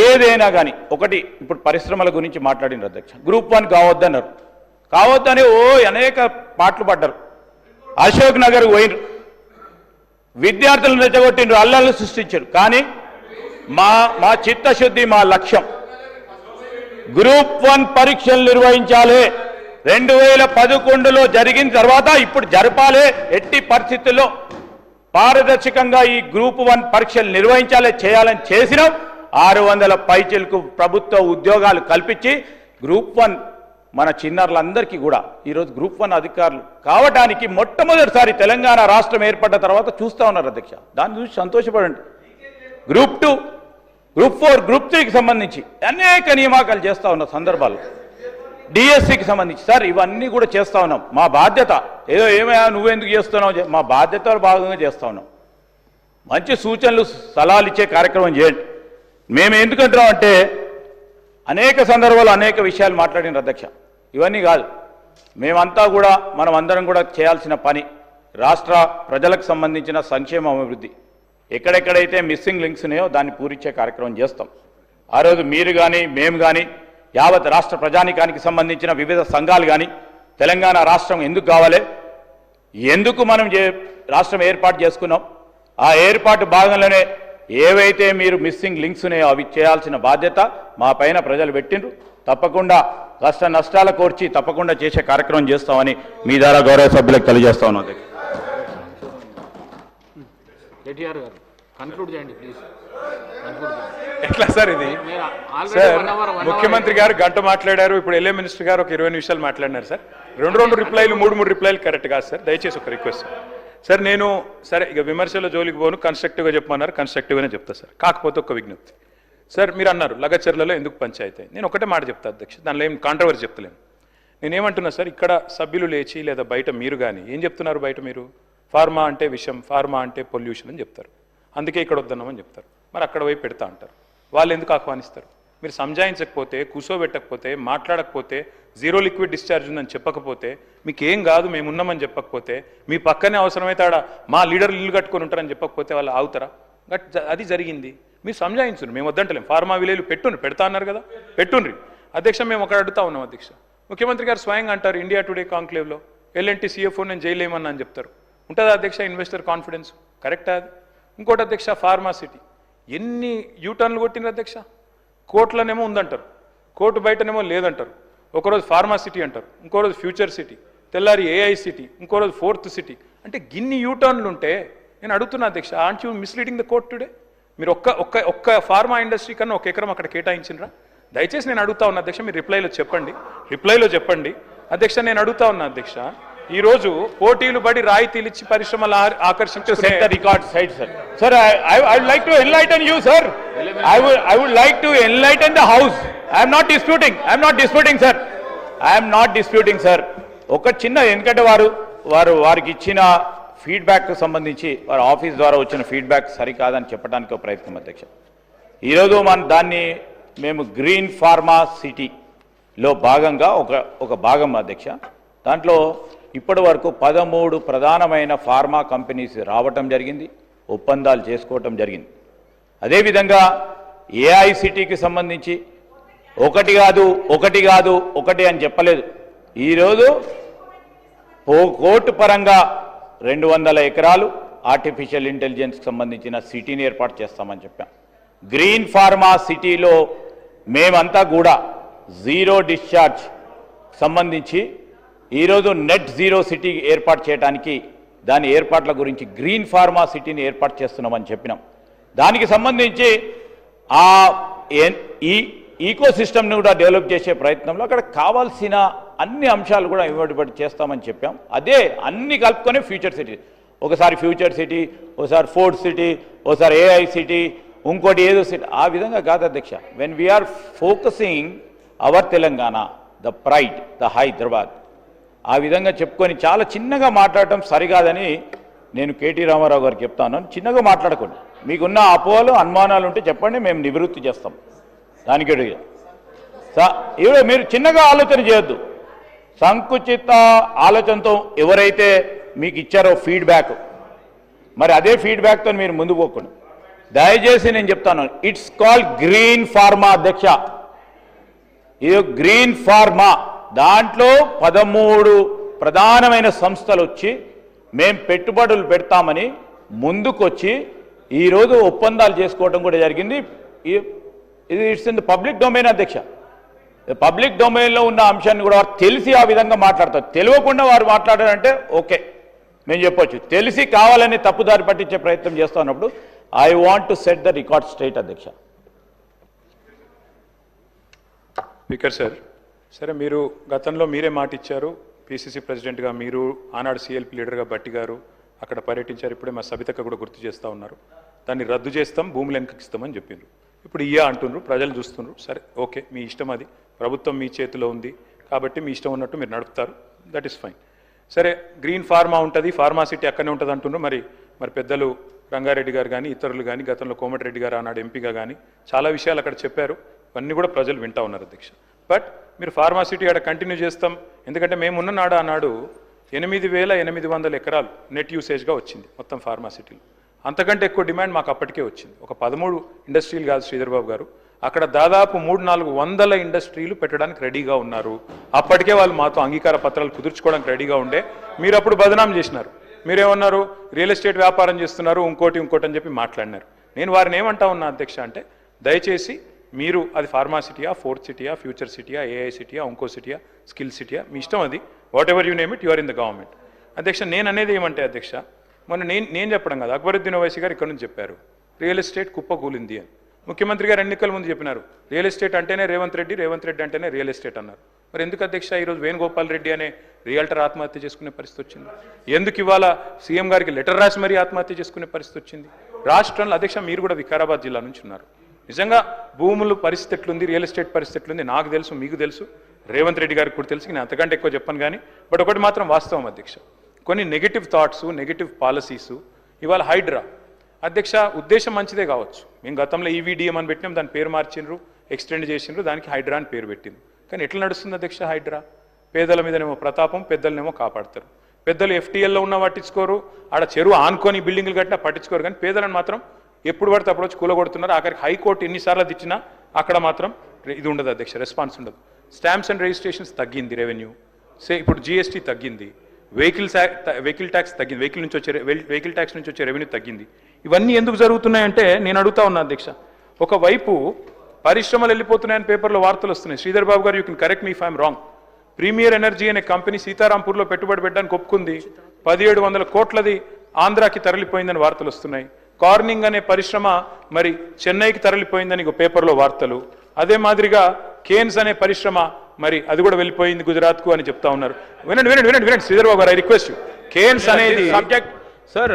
ఏదైనా కానీ ఒకటి ఇప్పుడు పరిశ్రమల గురించి మాట్లాడినారు అధ్యక్ష. గ్రూప్ 1 కావద్దన్నారు, కావద్దని అనేక పాటలు పడ్డారు. అశోక్ నగర్ పోయినరు, విద్యార్థులను రెచ్చగొట్టిండ్రు, అల్లర్లు సృష్టించారు. కానీ మా చిత్తశుద్ధి, మా లక్ష్యం గ్రూప్ 1 పరీక్షలు నిర్వహించాలి. 2011లో జరిగిన తర్వాత ఇప్పుడు జరపాలి. ఎట్టి పరిస్థితుల్లో పారదర్శకంగా ఈ గ్రూప్ 1 పరీక్షలు నిర్వహించాలి, చేయాలని చేసినాం. 600 పైచీలకు ప్రభుత్వ ఉద్యోగాలు కల్పించి గ్రూప్ 1 మన చిన్నారులందరికీ కూడా ఈరోజు గ్రూప్ 1 అధికారులు కావడానికి మొట్టమొదటిసారి తెలంగాణ రాష్ట్రం ఏర్పడ్డ తర్వాత చూస్తూ ఉన్నారు అధ్యక్ష. దాన్ని చూసి సంతోషపడండి. గ్రూప్ 2, గ్రూప్ 4, గ్రూప్ 3కి సంబంధించి అనేక నియామకాలు చేస్తూ ఉన్న సందర్భాలు డిఎస్సికి సంబంధించి సార్ ఇవన్నీ కూడా చేస్తా ఉన్నాం. మా బాధ్యత. ఏదో ఏమయ్యా నువ్వెందుకు చేస్తున్నావు, మా బాధ్యతలో భాగంగా చేస్తా ఉన్నాం. మంచి సూచనలు సలహాలు ఇచ్చే కార్యక్రమం చేయండి. మేము ఎందుకంటున్నాం అంటే అనేక సందర్భాలు అనేక విషయాలు మాట్లాడిన అధ్యక్ష. ఇవన్నీ కాదు, మేమంతా కూడా మనం అందరం కూడా చేయాల్సిన పని రాష్ట్ర ప్రజలకు సంబంధించిన సంక్షేమ అభివృద్ధి. ఎక్కడెక్కడైతే మిస్సింగ్ లింక్స్ ఉన్నాయో దాన్ని పూరించే కార్యక్రమం చేస్తాం. ఆ రోజు మీరు కానీ మేము కానీ యావత్ రాష్ట్ర ప్రజానికానికి సంబంధించిన వివిధ సంఘాలు కానీ తెలంగాణ రాష్ట్రం ఎందుకు కావాలి, ఎందుకు మనం రాష్ట్రం ఏర్పాటు చేసుకున్నాం, ఆ ఏర్పాటు భాగంలోనే ఏవైతే మీరు మిస్సింగ్ లింక్స్ ఉన్నాయో అవి చేయాల్సిన బాధ్యత మా పైన ప్రజలు పెట్టిండ్రు. తప్పకుండా కష్ట నష్టాల కోర్చి తప్పకుండా చేసే కార్యక్రమం చేస్తామని మీ ద్వారా గౌరవ సభ్యులకు తెలియజేస్తా ఉన్నాను. కేటీఆర్ గారు కన్క్లూడ్ చేయండి ప్లీజ్. ఎట్లా సార్ ఇది? సార్ ముఖ్యమంత్రి గారు గంట మాట్లాడారు, ఇప్పుడు ఎల్ఏ మినిస్టర్ గారు ఒక 20 నిమిషాలు మాట్లాడినారు సార్. 2 రిప్లైలు 3 రిప్లైలు కరెక్ట్ కాదు సార్. దయచేసి ఒక రిక్వెస్ట్ సార్. నేను సరే ఇక విమర్శల జోలికి పోను, కన్స్ట్రక్టివ్గా చెప్పమన్నారు, కన్స్ట్రక్టివ్గానే చెప్తా సార్. కాకపోతే ఒక విజ్ఞప్తి సార్, మీరు అన్నారు లగచర్లలో ఎందుకు పంచాయతీ. నేను ఒకటే మాట చెప్తా అధ్యక్ష, దానిలో ఏం కాంట్రవర్సీ చెప్తలేను. నేనేమంటున్నా సార్, ఇక్కడ సభ్యులు లేచి లేదా బయట మీరు కానీ ఏం చెప్తున్నారు, బయట మీరు ఫార్మా అంటే విషయం, ఫార్మా అంటే పొల్యూషన్ అని చెప్తారు, అందుకే ఇక్కడ వద్దన్నామని చెప్తారు. మరి అక్కడ పోయి పెడతా అంటారు. వాళ్ళు ఎందుకు ఆహ్వానిస్తారు? మీరు సంజాయించకపోతే, కూర్చోబెట్టకపోతే, మాట్లాడకపోతే, జీరో లిక్విడ్ డిశ్చార్జ్ ఉందని చెప్పకపోతే, మీకు ఏం కాదు మేము ఉన్నామని చెప్పకపోతే, మీ పక్కనే అవసరమైతే ఆడ మా లీడర్లు ఇల్లు కట్టుకొని ఉంటారని చెప్పకపోతే వాళ్ళు ఆగుతారా? అది జరిగింది. మీరు సంజాయించురు, మేము వద్దంటలేం. ఫార్మా విలేలు పెడతా అన్నారు కదా, పెట్టుండ్రి. అధ్యక్ష మేము ఒకటి అడుగుతా ఉన్నాం అధ్యక్ష. ముఖ్యమంత్రి గారు స్వయంగా అంటారు ఇండియా టుడే కాంక్లేవ్లో ఎల్ఎన్టీ సిఎఫ్ఓ నేను జైలేమన్నా అని చెప్తారు. ఉంటుందా అధ్యక్ష ఇన్వెస్టర్ కాన్ఫిడెన్స్? కరెక్టా అది? ఇంకోటి అధ్యక్ష, ఫార్మాసిటీ ఎన్ని యూటర్న్లు కొట్టినారు అధ్యక్ష. కోర్టులోనేమో ఉందంటారు, కోర్టు బయటనేమో లేదంటారు. ఒకరోజు ఫార్మాసిటీ అంటారు, ఇంకో రోజు ఫ్యూచర్ సిటీ, తెల్లారి ఏఐ సిటీ, ఇంకో రోజు 4th సిటీ. అంటే గిన్ని యూటర్న్లు ఉంటే నేను అడుగుతున్నా అధ్యక్ష, aunt you misleading the court today? మీరు ఒక్క ఫార్మా ఇండస్ట్రీ కన్నా 1 ఎకరం అక్కడ కేటాయించినరా? దయచేసి నేను అడుగుతా ఉన్నా అధ్యక్ష, మీరు రిప్లైలో చెప్పండి అధ్యక్ష. నేను అడుగుతా ఉన్నా అధ్యక్ష, ఈరోజు పోటీలు బడి రాయితీలు ఇచ్చి పరిశ్రమలు ఆకర్షించే record side sir. Sir I would like to enlighten you sir. I would like to enlighten the house. I'm not disputing sir. ఒక చిన్న, ఎందుకంటే వారికి ఇచ్చిన ఫీడ్బ్యాక్ సంబంధించి వారి ఆఫీస్ ద్వారా వచ్చిన ఫీడ్బ్యాక్ సరికాదని చెప్పడానికి ఒక ప్రయత్నం అధ్యక్ష. ఈరోజు దాన్ని మేము గ్రీన్ ఫార్మా సిటీలో భాగంగా ఒక భాగం అధ్యక్ష. దాంట్లో ఇప్పటి వరకు 13 ప్రధానమైన ఫార్మా కంపెనీస్ రావటం జరిగింది, ఒప్పందాలు చేసుకోవటం జరిగింది. అదేవిధంగా ఏఐసిటీకి సంబంధించి ఒకటి అని చెప్పలేదు. ఈరోజు కోర్టు పరంగా 200 ఎకరాలు ఆర్టిఫిషియల్ ఇంటెలిజెన్స్కి సంబంధించిన సిటీని ఏర్పాటు చేస్తామని చెప్పాం. గ్రీన్ ఫార్మా సిటీలో మేమంతా కూడా జీరో డిశ్చార్జ్ సంబంధించి ఈరోజు నెట్ జీరో సిటీ ఏర్పాటు చేయడానికి దాని ఏర్పాట్ల గురించి గ్రీన్ ఫార్మా సిటీని ఏర్పాటు చేస్తున్నామని చెప్పినాం. దానికి సంబంధించి ఈ ఈకో సిస్టమ్ని కూడా డెవలప్ చేసే ప్రయత్నంలో అక్కడ కావాల్సిన అన్ని అంశాలు కూడా ఇవ్వబడి చేస్తామని చెప్పాం. అదే అన్ని కలుపుకొని ఫ్యూచర్ సిటీ, ఒకసారి ఫ్యూచర్ సిటీ, ఒకసారి 4th సిటీ, ఒకసారి ఏఐ సిటీ, ఇంకోటి ఏదో సిటీ. ఆ విధంగా కాదు అధ్యక్ష. When we are focusing our Telangana, the pride, the Hyderabad, ఆ విధంగా చెప్పుకొని చాలా చిన్నగా మాట్లాడటం సరికాదని నేను కేటీ రామారావు గారికి చెప్తాను. చిన్నగా మాట్లాడకండి, మీకున్న అపోహలు అనుమానాలు ఉంటే చెప్పండి, మేము నివృత్తి చేస్తాం. దానికి ఇవి మీరు చిన్నగా ఆలోచన చేయొద్దు. సంకుచిత ఆలోచనతో ఎవరైతే మీకు ఇచ్చారో ఫీడ్బ్యాక్, మరి అదే ఫీడ్బ్యాక్తో మీరు ముందుకు పోకండి. దయచేసి నేను చెప్తాను, ఇట్స్ కాల్డ్ గ్రీన్ ఫార్మా అధ్యక్ష. ఇది గ్రీన్ ఫార్మా, దాంట్లో 13 ప్రధానమైన సంస్థలు వచ్చి మేము పెట్టుబడులు పెడతామని ముందుకొచ్చి ఈరోజు ఒప్పందాలు చేసుకోవడం కూడా జరిగింది. ఇది it's in the public domain అధ్యక్ష. పబ్లిక్ డొమైన్లో ఉన్న అంశాన్ని కూడా వారు తెలిసి ఆ విధంగా మాట్లాడతారు. తెలియకుండా వారు మాట్లాడారంటే ఓకే మేము చెప్పొచ్చు. తెలిసి కావాలని తప్పుదారి పట్టించే ప్రయత్నం చేస్తూ ఉన్నప్పుడు I want to set the record straight అధ్యక్ష. స్పీకర్ సార్, సరే మీరు గతంలో మీరే మాట ఇచ్చారు, పిసిసి ప్రెసిడెంట్గా మీరు, ఆనాడు సిఎల్పి లీడర్గా భట్టి గారు అక్కడ పర్యటించారు. ఇప్పుడే మా సబితక్క కూడా గుర్తు చేస్తూ ఉన్నారు. దాన్ని రద్దు చేస్తాం, భూములు వెనకకిస్తామని చెప్పిండ్రు. ఇప్పుడు అంటున్నారు, ప్రజలు చూస్తున్నారు. సరే ఓకే, మీ ఇష్టం, అది ప్రభుత్వం మీ చేతిలో ఉంది, కాబట్టి మీ ఇష్టం ఉన్నట్టు మీరు నడుపుతారు, దట్ ఈస్ ఫైన్. సరే, గ్రీన్ ఫార్మా ఉంటుంది, ఫార్మాసిటీ అక్కడనే ఉంటుంది అంటున్నారు. మరి పెద్దలు రంగారెడ్డి గారు కానీ ఇతరులు కానీ గతంలో కోమటిరెడ్డి గారు ఆనాడు ఎంపీగా కానీ చాలా విషయాలు అక్కడ చెప్పారు. ఇవన్నీ కూడా ప్రజలు వింటా ఉన్నారు అధ్యక్ష. బట్ మీరు ఫార్మాసిటీ ఆడ కంటిన్యూ చేస్తాం, ఎందుకంటే మేమున్న నాడు ఆనాడు 8,800 ఎకరాలు నెట్ యూసేజ్గా వచ్చింది మొత్తం ఫార్మాసిటీలో. అంతకంటే ఎక్కువ డిమాండ్ మాకు అప్పటికే వచ్చింది. ఒక 13 ఇండస్ట్రీలు కాదు శ్రీధర్ బాబు గారు, అక్కడ దాదాపు 300-400 ఇండస్ట్రీలు పెట్టడానికి రెడీగా ఉన్నారు. అప్పటికే వాళ్ళు మాతో అంగీకార పత్రాలు కుదుర్చుకోవడానికి రెడీగా ఉండే. మీరు అప్పుడు బదనాం చేసినారు. మీరేమన్నారు, రియల్ ఎస్టేట్ వ్యాపారం చేస్తున్నారు, ఇంకోటి అని చెప్పి మాట్లాడినారు. నేను వారిని ఏమంటా ఉన్నా అధ్యక్ష అంటే, దయచేసి మీరు అది ఫార్మాసిటీయా, ఫోర్త్ సిటీయా, ఫ్యూచర్ సిటీయా, ఏఐ సిటీయా, ఇంకో సిటీయా, స్కిల్ సిటీయా, మీ ఇష్టం అది. Whatever you name it, you are in the government. అధ్యక్ష, నేను అనేది ఏమంటే అధ్యక్ష, మొన్న నేను చెప్పడం కాదు, అక్బరుద్దీన్ ఓవైసీ గారు ఇక్కడ నుంచి చెప్పారు రియల్ ఎస్టేట్ కుప్ప కూలింది అని. ముఖ్యమంత్రి గారు ఎన్నికల ముందు చెప్పినారు రియల్ ఎస్టేట్ అంటేనే రేవంత్ రెడ్డి అంటేనే రియల్ ఎస్టేట్ అన్నారు. మరి ఎందుకు అధ్యక్ష ఈరోజు వేణుగోపాల్ రెడ్డి అనే రియల్టర్ ఆత్మహత్య చేసుకునే పరిస్థితి వచ్చింది? ఎందుకు ఇవాళ సీఎం గారికి లెటర్ రాసి మరీ ఆత్మహత్య చేసుకునే పరిస్థితి వచ్చింది? రాష్ట్రంలో అధ్యక్ష మీరు కూడా వికారాబాద్ జిల్లా నుంచి ఉన్నారు. నిజంగా భూముల పరిస్థితి ఎట్లుంది, రియల్ ఎస్టేట్ పరిస్థితి ఎట్లుంది నాకు తెలుసు, మీకు తెలుసు, రేవంత్ రెడ్డి గారికి కూడా తెలుసు. నేను అంతకంటే ఎక్కువ చెప్పను కానీ, బట్ ఒకటి మాత్రం వాస్తవం అధ్యక్ష, కొన్ని నెగిటివ్ థాట్స్, నెగిటివ్ పాలసీసు ఇవాళ హైడ్రా అధ్యక్ష ఉద్దేశం మంచిదే కావచ్చు. మేము గతంలో ఈవీడిఎం అని పెట్టినాం, దాని పేరు మార్చిండ్రు, ఎక్స్టెండ్ చేసిండ్రు, దానికి హైడ్రా అని పేరు పెట్టింది. కానీ ఎట్లా నడుస్తుంది అధ్యక్ష హైడ్రా? పేదల మీదనేమో ప్రతాపం, పెద్దలనేమో కాపాడతారు. పెద్దలు ఎఫ్టీఎల్లో ఉన్న పట్టించుకోరు, ఆడ చెరువు ఆనుకొని బిల్డింగ్లు కట్టినా పట్టించుకోరు, కానీ పేదలను మాత్రం ఎప్పుడు పడితే అప్పుడు వచ్చి కూలగొడుతున్నారు. ఆఖరికి హైకోర్టు ఎన్నిసార్లు తెచ్చినా అక్కడ మాత్రం ఇది ఉండదు అధ్యక్ష, రెస్పాన్స్ ఉండదు. స్టాంప్స్ అండ్ రిజిస్ట్రేషన్స్ తగ్గింది, రెవెన్యూ ఇప్పుడు జిఎస్టీ తగ్గింది, వెహికల్ ట్యాక్స్ తగ్గింది, వెహికల్ ట్యాక్స్ నుంచి వచ్చే రెవెన్యూ తగ్గింది. ఇవన్నీ ఎందుకు జరుగుతున్నాయంటే నేను అడుగుతా ఉన్నా అధ్యక్ష, ఒకవైపు పరిశ్రమలు వెళ్ళిపోతున్నాయని పేపర్లో వార్తలు వస్తున్నాయి. శ్రీధర్ బాబు గారు, you can correct me if I'm wrong. Premier energy అనే కంపెనీ సీతారాంపూర్లో పెట్టుబడి పెట్టడానికి ఒప్పుకుంది, 1700 కోట్లది ఆంధ్రాకి తరలిపోయిందని వార్తలు వస్తున్నాయి. కార్నింగ్ అనే పరిశ్రమ మరి చెన్నైకి తరలిపోయిందని పేపర్లో వార్తలు. అదే మాదిరిగా కేన్స్ అనే పరిశ్రమ మరి అది కూడా వెళ్ళిపోయింది గుజరాత్కు అని చెప్తా ఉన్నారు. వినండి శ్రీధర్ బాబు గారు, ఐ రిక్వెస్ట్ యూ. కేన్స్ అనేది సబ్జెక్ట్ సార్,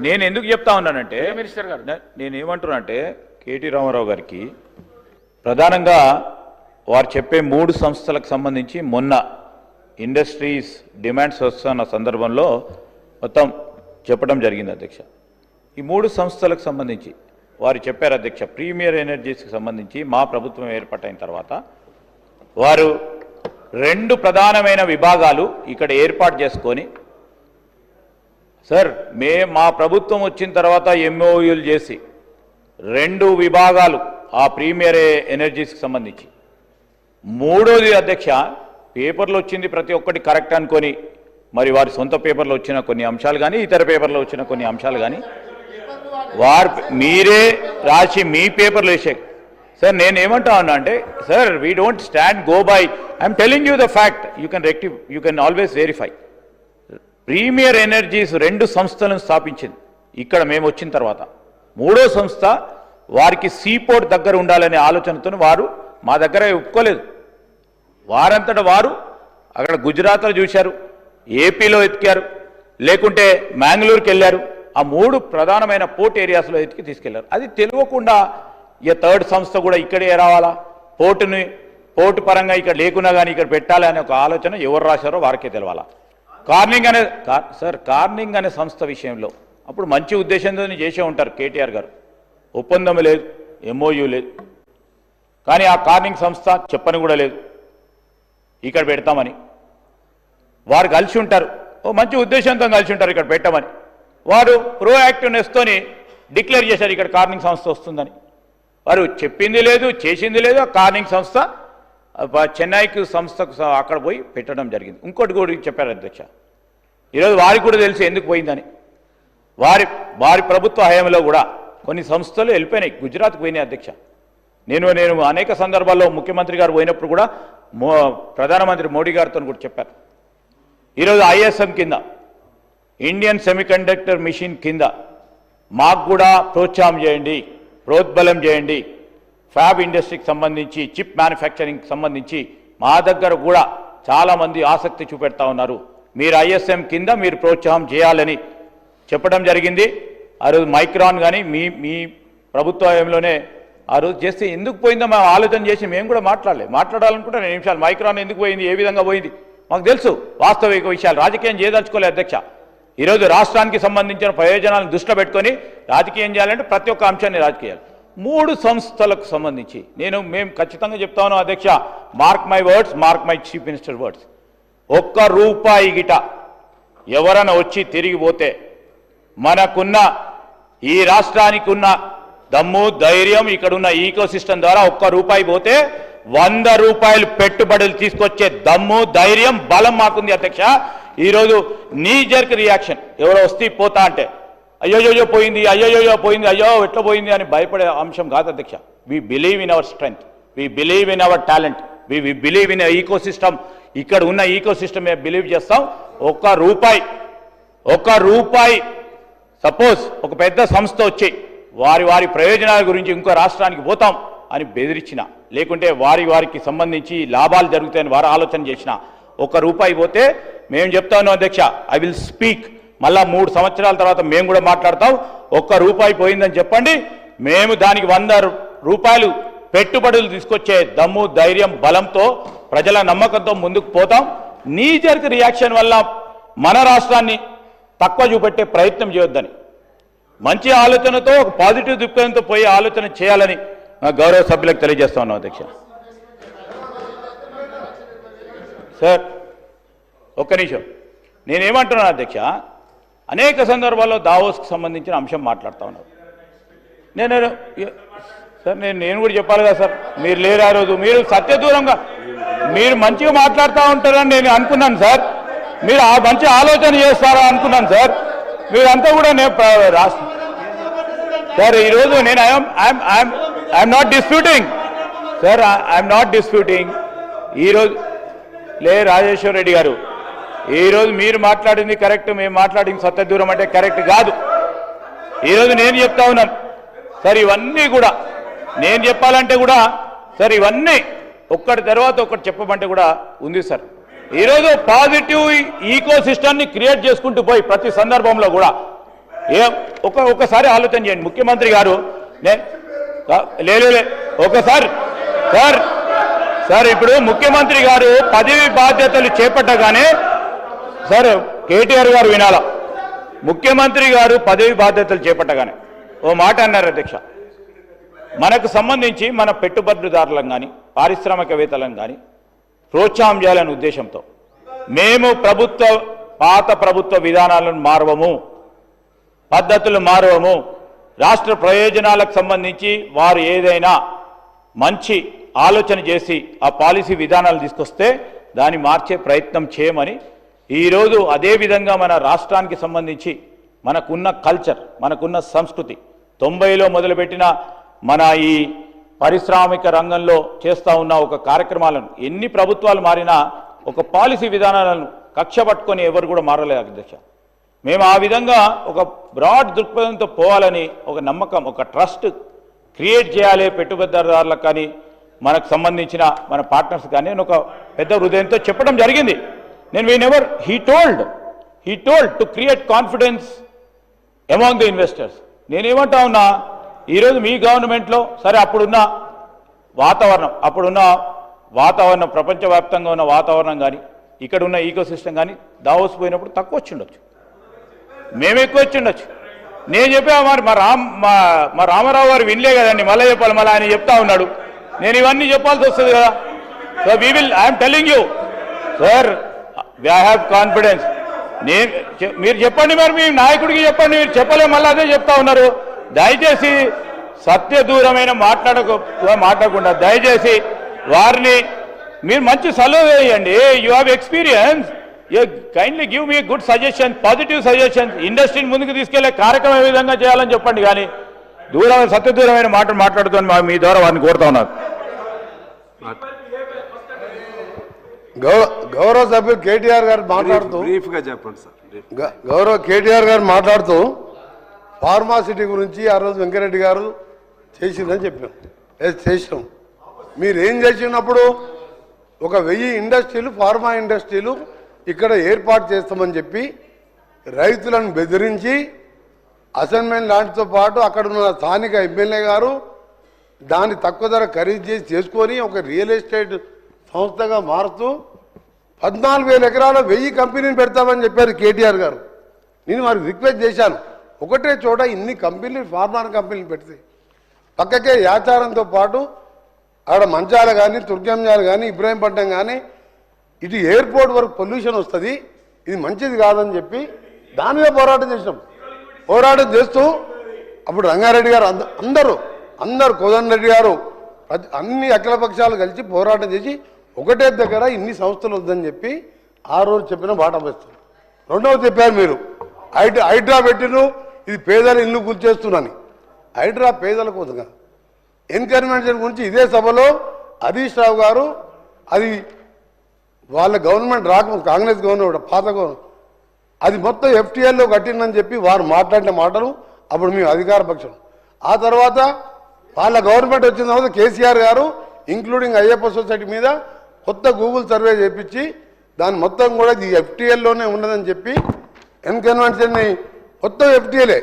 నేను ఎందుకు చెప్తా ఉన్నానంటే, మినిస్టర్ గారు నేను ఏమంటున్నానంటే కేటీ రామారావు గారికి ప్రధానంగా వారు చెప్పే 3 సంస్థలకు సంబంధించి మొన్న ఇండస్ట్రీస్ డిమాండ్స్ వస్తున్న సందర్భంలో మొత్తం చెప్పడం జరిగింది అధ్యక్ష. ఈ 3 సంస్థలకు సంబంధించి వారు చెప్పారు అధ్యక్ష, ప్రీమియర్ ఎనర్జీస్కి సంబంధించి మా ప్రభుత్వం ఏర్పాటైన తర్వాత వారు 2 ప్రధానమైన విభాగాలు ఇక్కడ ఏర్పాటు చేసుకొని, సార్ మా ప్రభుత్వం వచ్చిన తర్వాత ఎంఓయూలు చేసి 2 విభాగాలు ఆ ప్రీమియర్ ఎనర్జీస్కి సంబంధించి, 3వది అధ్యక్ష పేపర్లో వచ్చింది ప్రతి ఒక్కటి కరెక్ట్ అనుకొని మరి వారి సొంత పేపర్లో వచ్చిన కొన్ని అంశాలు కానీ ఇతర పేపర్లో వచ్చిన కొన్ని అంశాలు కానీ వారు మీరే రాసి మీ పేపర్లో వేసే. సార్ నేను ఏమంటా ఉన్నా అంటే, sir we don't stand go by, I'm telling you the fact, you can always verify. Premier energies 2 సంస్థలను స్థాపించింది ఇక్కడ మేము వచ్చిన తర్వాత. 3వ సంస్థ వారికి సీపోర్ట్ దగ్గర ఉండాలనే ఆలోచనతో వారు మా దగ్గర ఒప్పుకోలేదు. వారంతటా వారు అక్కడ గుజరాత్లో చూశారు, ఏపీలో ఎతికారు, లేకుంటే మ్యాంగ్లూరుకి వెళ్ళారు. ఆ 3 ప్రధానమైన పోర్ట్ ఏరియాస్లో ఎతికి తీసుకెళ్లారు. అది తెలియకుండా ఇక 3rd సంస్థ కూడా ఇక్కడే రావాలా, పోర్టు పరంగా ఇక్కడ లేకున్నా కానీ ఇక్కడ పెట్టాలి అనే ఒక ఆలోచన ఎవరు రాశారో వారికే తెలవాలా. కార్నింగ్ అనే సంస్థ విషయంలో అప్పుడు మంచి ఉద్దేశంతో చేసే ఉంటారు కేటీఆర్ గారు. ఒప్పందం లేదు, ఎంఓయూ లేదు, కానీ ఆ కార్నింగ్ సంస్థ చెప్పని కూడా లేదు ఇక్కడ పెడతామని. వారు కలిసి ఉంటారు, ఓ మంచి ఉద్దేశంతో కలిసి ఉంటారు ఇక్కడ పెట్టమని. వారు ప్రోయాక్టివ్నెస్తోని డిక్లేర్ చేశారు ఇక్కడ కార్నింగ్ సంస్థ వస్తుందని. వారు చెప్పింది లేదు, చేసింది లేదు. ఆ కార్నింగ్ సంస్థ చెన్నైకి సంస్థకు అక్కడ పోయి పెట్టడం జరిగింది. ఇంకోటి కూడా చెప్పారు అధ్యక్ష, ఈరోజు వారికి కూడా తెలిసి ఎందుకు పోయిందని. వారి ప్రభుత్వ హయాంలో కూడా కొన్ని సంస్థలు వెళ్ళిపోయినాయి, గుజరాత్కి పోయినాయి అధ్యక్ష. నేను అనేక సందర్భాల్లో ముఖ్యమంత్రి గారు పోయినప్పుడు కూడా ప్రధానమంత్రి మోడీ గారితో కూడా చెప్పారు. ఈరోజు ఐఎస్ఎం కింద, ఇండియన్ సెమీకండక్టర్ మిషన్ కింద మాకు కూడా ప్రోత్సాహం చేయండి, ప్రోద్బలం చేయండి. ఫ్యాబ్ ఇండస్ట్రీకి సంబంధించి, చిప్ మ్యానుఫ్యాక్చరింగ్కి సంబంధించి మా దగ్గర కూడా చాలామంది ఆసక్తి చూపెడతా ఉన్నారు. మీరు ఐఎస్ఎం కింద మీరు ప్రోత్సాహం చేయాలని చెప్పడం జరిగింది. ఆ రోజు మైక్రాన్ కానీ మీ ప్రభుత్వంలోనే ఆ రోజు చేస్తే ఎందుకు పోయిందో మేము ఆలోచన చేసి మేము కూడా మాట్లాడాలనుకుంటే 2 నిమిషాలు మైక్రాన్ ఎందుకు పోయింది, ఏ విధంగా పోయింది మాకు తెలుసు. వాస్తవిక విషయాలు రాజకీయం చేయదలుచుకోలేదు అధ్యక్ష. ఈరోజు రాష్ట్రానికి సంబంధించిన ప్రయోజనాలను దృష్టిలో పెట్టుకొని రాజకీయం చేయాలంటే ప్రతి ఒక్క అంశాన్ని రాజకీయాలు. 3 సంస్థలకు సంబంధించి మేము ఖచ్చితంగా చెప్తా ఉన్నాం అధ్యక్ష, mark my words, mark my chief minister words, ₹1 గిట ఎవరైనా వచ్చి తిరిగిపోతే మనకున్న ఈ రాష్ట్రానికి ఉన్న దమ్ము ధైర్యం ఇక్కడున్న ఈకో సిస్టమ్ ద్వారా ₹1 పోతే ₹100 పెట్టుబడులు తీసుకొచ్చే దమ్ము ధైర్యం బలం మాకుంది అధ్యక్ష. ఈరోజు నీ జర్క్ రియాక్షన్ ఎవరో వస్తే పోతా అంటే అయ్యోయ్యో పోయింది, అయ్యోయ్యో పోయింది, అయ్యో ఎట్లా పోయింది అని భయపడే అంశం కాదు అధ్యక్ష. We believe in our strength, we believe in our talent, we believe in ecosystem. ఇక్కడ ఉన్న ఈకో సిస్టమ్ బిలీవ్ చేస్తాం. ₹1 సపోజ్ ఒక పెద్ద సంస్థ వచ్చి వారి ప్రయోజనాల గురించి ఇంకో రాష్ట్రానికి పోతాం అని బెదిరించిన, లేకుంటే వారికి సంబంధించి లాభాలు జరుగుతాయని వారు ఆలోచన చేసిన ₹1 పోతే మేము చెప్తా ఉన్నాం అధ్యక్ష, ఐ విల్ స్పీక్. మళ్ళా 3 సంవత్సరాల తర్వాత మేము కూడా మాట్లాడతాం. ₹1 పోయిందని చెప్పండి, మేము దానికి ₹100 పెట్టుబడులు తీసుకొచ్చే దమ్ము ధైర్యం బలంతో ప్రజల నమ్మకంతో ముందుకు పోతాం. నీ జర్క్ రియాక్షన్ వల్ల మన రాష్ట్రాన్ని తక్కువ చూపెట్టే ప్రయత్నం చేయొద్దని, మంచి ఆలోచనతో ఒక పాజిటివ్ దృక్పథంతో పోయే ఆలోచన చేయాలని గౌరవ సభ్యులకు తెలియజేస్తా ఉన్నాం అధ్యక్ష. సార్ ఒక్క నిమిషం, నేనేమంటున్నాను అధ్యక్ష, అనేక సందర్భాల్లో దావోస్కి సంబంధించిన అంశం మాట్లాడుతూ ఉన్నారు. నేను కూడా చెప్పాలి కదా సార్, మీరు లేరు ఆ రోజు, మీరు సత్యదూరంగా మీరు మంచిగా మాట్లాడుతూ ఉంటారని నేను అనుకున్నాను సార్, మీరు ఆ మంచి ఆలోచన చేస్తారా అనుకున్నాను సార్. మీరంతా కూడా సార్ ఈరోజు నేను I'm not disputing sir, I'm not disputing. ఈరోజు రాజేశ్వర రెడ్డి గారు, ఈరోజు మీరు మాట్లాడింది కరెక్ట్, మేము మాట్లాడింది సత్యదూరం అంటే కరెక్ట్ కాదు. ఈరోజు నేను చెప్తా ఉన్నాను సార్, ఇవన్నీ కూడా నేను చెప్పాలంటే కూడా సార్ ఇవన్నీ ఒక్కటి తర్వాత ఒకటి చెప్పమంటే కూడా ఉంది సార్. ఈరోజు పాజిటివ్ ఈకో సిస్టమ్ని క్రియేట్ చేసుకుంటూ పోయి ప్రతి సందర్భంలో కూడా ఒకసారి ఆలోచన చేయండి. ముఖ్యమంత్రి గారు ఒకసారి సార్ ఇప్పుడు ముఖ్యమంత్రి గారు పదవి బాధ్యతలు చేపట్టగానే సార్ కేటీఆర్ గారు వినాలా, ముఖ్యమంత్రి గారు పదవి బాధ్యతలు చేపట్టగానే ఓ మాట అన్నారు అధ్యక్ష, మనకు సంబంధించి మన పెట్టుబడిదారులను కానీ పారిశ్రామికవేత్తలను కానీ ప్రోత్సాహం చేయాలనే ఉద్దేశంతో మేము పాత ప్రభుత్వ విధానాలను మారవము, పద్ధతులు మారవము, రాష్ట్ర ప్రయోజనాలకు సంబంధించి వారు ఏదైనా మంచి ఆలోచన చేసి ఆ పాలసీ విధానాలు తీసుకొస్తే దాన్ని మార్చే ప్రయత్నం చేయమని ఈరోజు అదేవిధంగా మన రాష్ట్రానికి సంబంధించి మనకున్న కల్చర్, మనకున్న సంస్కృతి 90లో మొదలుపెట్టిన మన ఈ పారిశ్రామిక రంగంలో చేస్తూ ఉన్న ఒక కార్యక్రమాలను ఎన్ని ప్రభుత్వాలు మారినా ఒక పాలసీ విధానాలను కక్ష పట్టుకొని ఎవరు కూడా మారలేదు అధ్యక్ష. మేము ఆ విధంగా ఒక బ్రాడ్ దృక్పథంతో పోవాలని ఒక నమ్మకం, ఒక ట్రస్ట్ క్రియేట్ చేయాలి పెట్టుబడిదారులకు కానీ మనకు సంబంధించిన మన పార్ట్నర్స్ కానీ ఒక పెద్ద హృదయంతో చెప్పడం జరిగింది. నేను he told to create confidence among the investors. నేనేమంటా ఉన్నా, ఈరోజు మీ గవర్నమెంట్లో సరే అప్పుడున్న వాతావరణం ప్రపంచవ్యాప్తంగా ఉన్న వాతావరణం కానీ ఇక్కడ ఉన్న ఈకో సిస్టమ్ కానీ దావోస్ పోయినప్పుడు తక్కువ వచ్చి ఉండొచ్చు, మేము ఎక్కువ వచ్చి ఉండొచ్చు. నేను చెప్పా మరి మా రామారావు గారు వినలే కదండి, మళ్ళీ చెప్పాలి, మళ్ళీ ఆయన చెప్తా ఉన్నాడు, నేను ఇవన్నీ చెప్పాల్సి వస్తుంది కదా. So I'm telling you sir, I have confidence. మీరు చెప్పండి, మరి మీ నాయకుడికి చెప్పండి, మీరు చెప్పలే మళ్ళీ అదే చెప్తా ఉన్నారు. దయచేసి సత్యదూరమైన మాట్లాడకుండా దయచేసి వారిని మీరు మంచి సలహా వేయండి. You have experience, you kindly give me good suggestion, positive suggestion. ఇండస్ట్రీని ముందుకు తీసుకెళ్లే కార్యక్రమం ఏ విధంగా చేయాలని చెప్పండి, కానీ సత్యదూరమైన మాట్లాడుతాను మీ ద్వారా వారిని కోరుతా ఉన్నారు. గౌరవ సభ్యులు కేటీఆర్ గారు మాట్లాడుతూ బ్రీఫ్గా చెప్పండి సార్. గౌరవ కేటీఆర్ గారు మాట్లాడుతూ ఫార్మాసిటీ గురించి ఆ రోజు వెంకరెడ్డి గారు చేసిందని చెప్పాం. చేసినాం. మీరు ఏం చేసినప్పుడు 1000 ఇండస్ట్రీలు, ఫార్మా ఇండస్ట్రీలు ఇక్కడ ఏర్పాటు చేస్తామని చెప్పి రైతులను బెదిరించి అసైన్మెంట్ లాంటితో పాటు అక్కడ ఉన్న స్థానిక ఎమ్మెల్యే గారు దాన్ని తక్కువ ధర ఖరీదు చేసి చేసుకొని ఒక రియల్ ఎస్టేట్ సంస్థగా మారుతూ 14,000 ఎకరాల 1000 కంపెనీని పెడతామని చెప్పారు కేటీఆర్ గారు. నేను వారికి రిక్వెస్ట్ చేశాను, ఒకటే చోట ఇన్ని కంపెనీలు ఫార్మా కంపెనీలు పెడితే పక్కకే యాచారంతో పాటు ఆడ మంచాల కానీ తుర్గంజాలు కానీ ఇబ్రాహీంపట్నం కానీ ఇటు ఎయిర్పోర్ట్ వరకు పొల్యూషన్ వస్తుంది, ఇది మంచిది కాదని చెప్పి దాని మీద పోరాటం చేసినాం. పోరాటం చేస్తూ అప్పుడు రంగారెడ్డి గారు అందరూ కోదండరెడ్డి గారు అన్ని అఖిలపక్షాలు కలిసి పోరాటం చేసి ఒకటే దగ్గర ఇన్ని సంస్థలు వద్దని చెప్పి ఆ రోజు చెప్పిన బాట వేస్తారు. రెండవది చెప్పారు మీరు హైడ్రా పెట్టిను, ఇది పేదల ఇల్లు గుర్చేస్తున్నాను. హైడ్రా పేదల కోసంగా ఎన్కరేజ్మెంట్ గురించి ఇదే సభలో హరీష్ రావు గారు అది వాళ్ళ గవర్నమెంట్ రాక కాంగ్రెస్ గవర్నమెంట్ పాత గవర్నమెంట్ అది మొత్తం ఎఫ్టీఎల్లో కట్టిందని చెప్పి వారు మాట్లాడిన మాటలు అప్పుడు మేము అధికార పక్షం. ఆ తర్వాత వాళ్ళ గవర్నమెంట్ వచ్చిన తర్వాత కేసీఆర్ గారు ఇంక్లూడింగ్ అయ్యప్ప సొసైటీ మీద కొత్త గూగుల్ సర్వే చేయించి దాని మొత్తం కూడా ఇది ఎఫ్టీఎల్లోనే ఉన్నదని చెప్పి ఎన్కన్వెన్షన్ని మొత్తం ఎఫ్టీఎలే,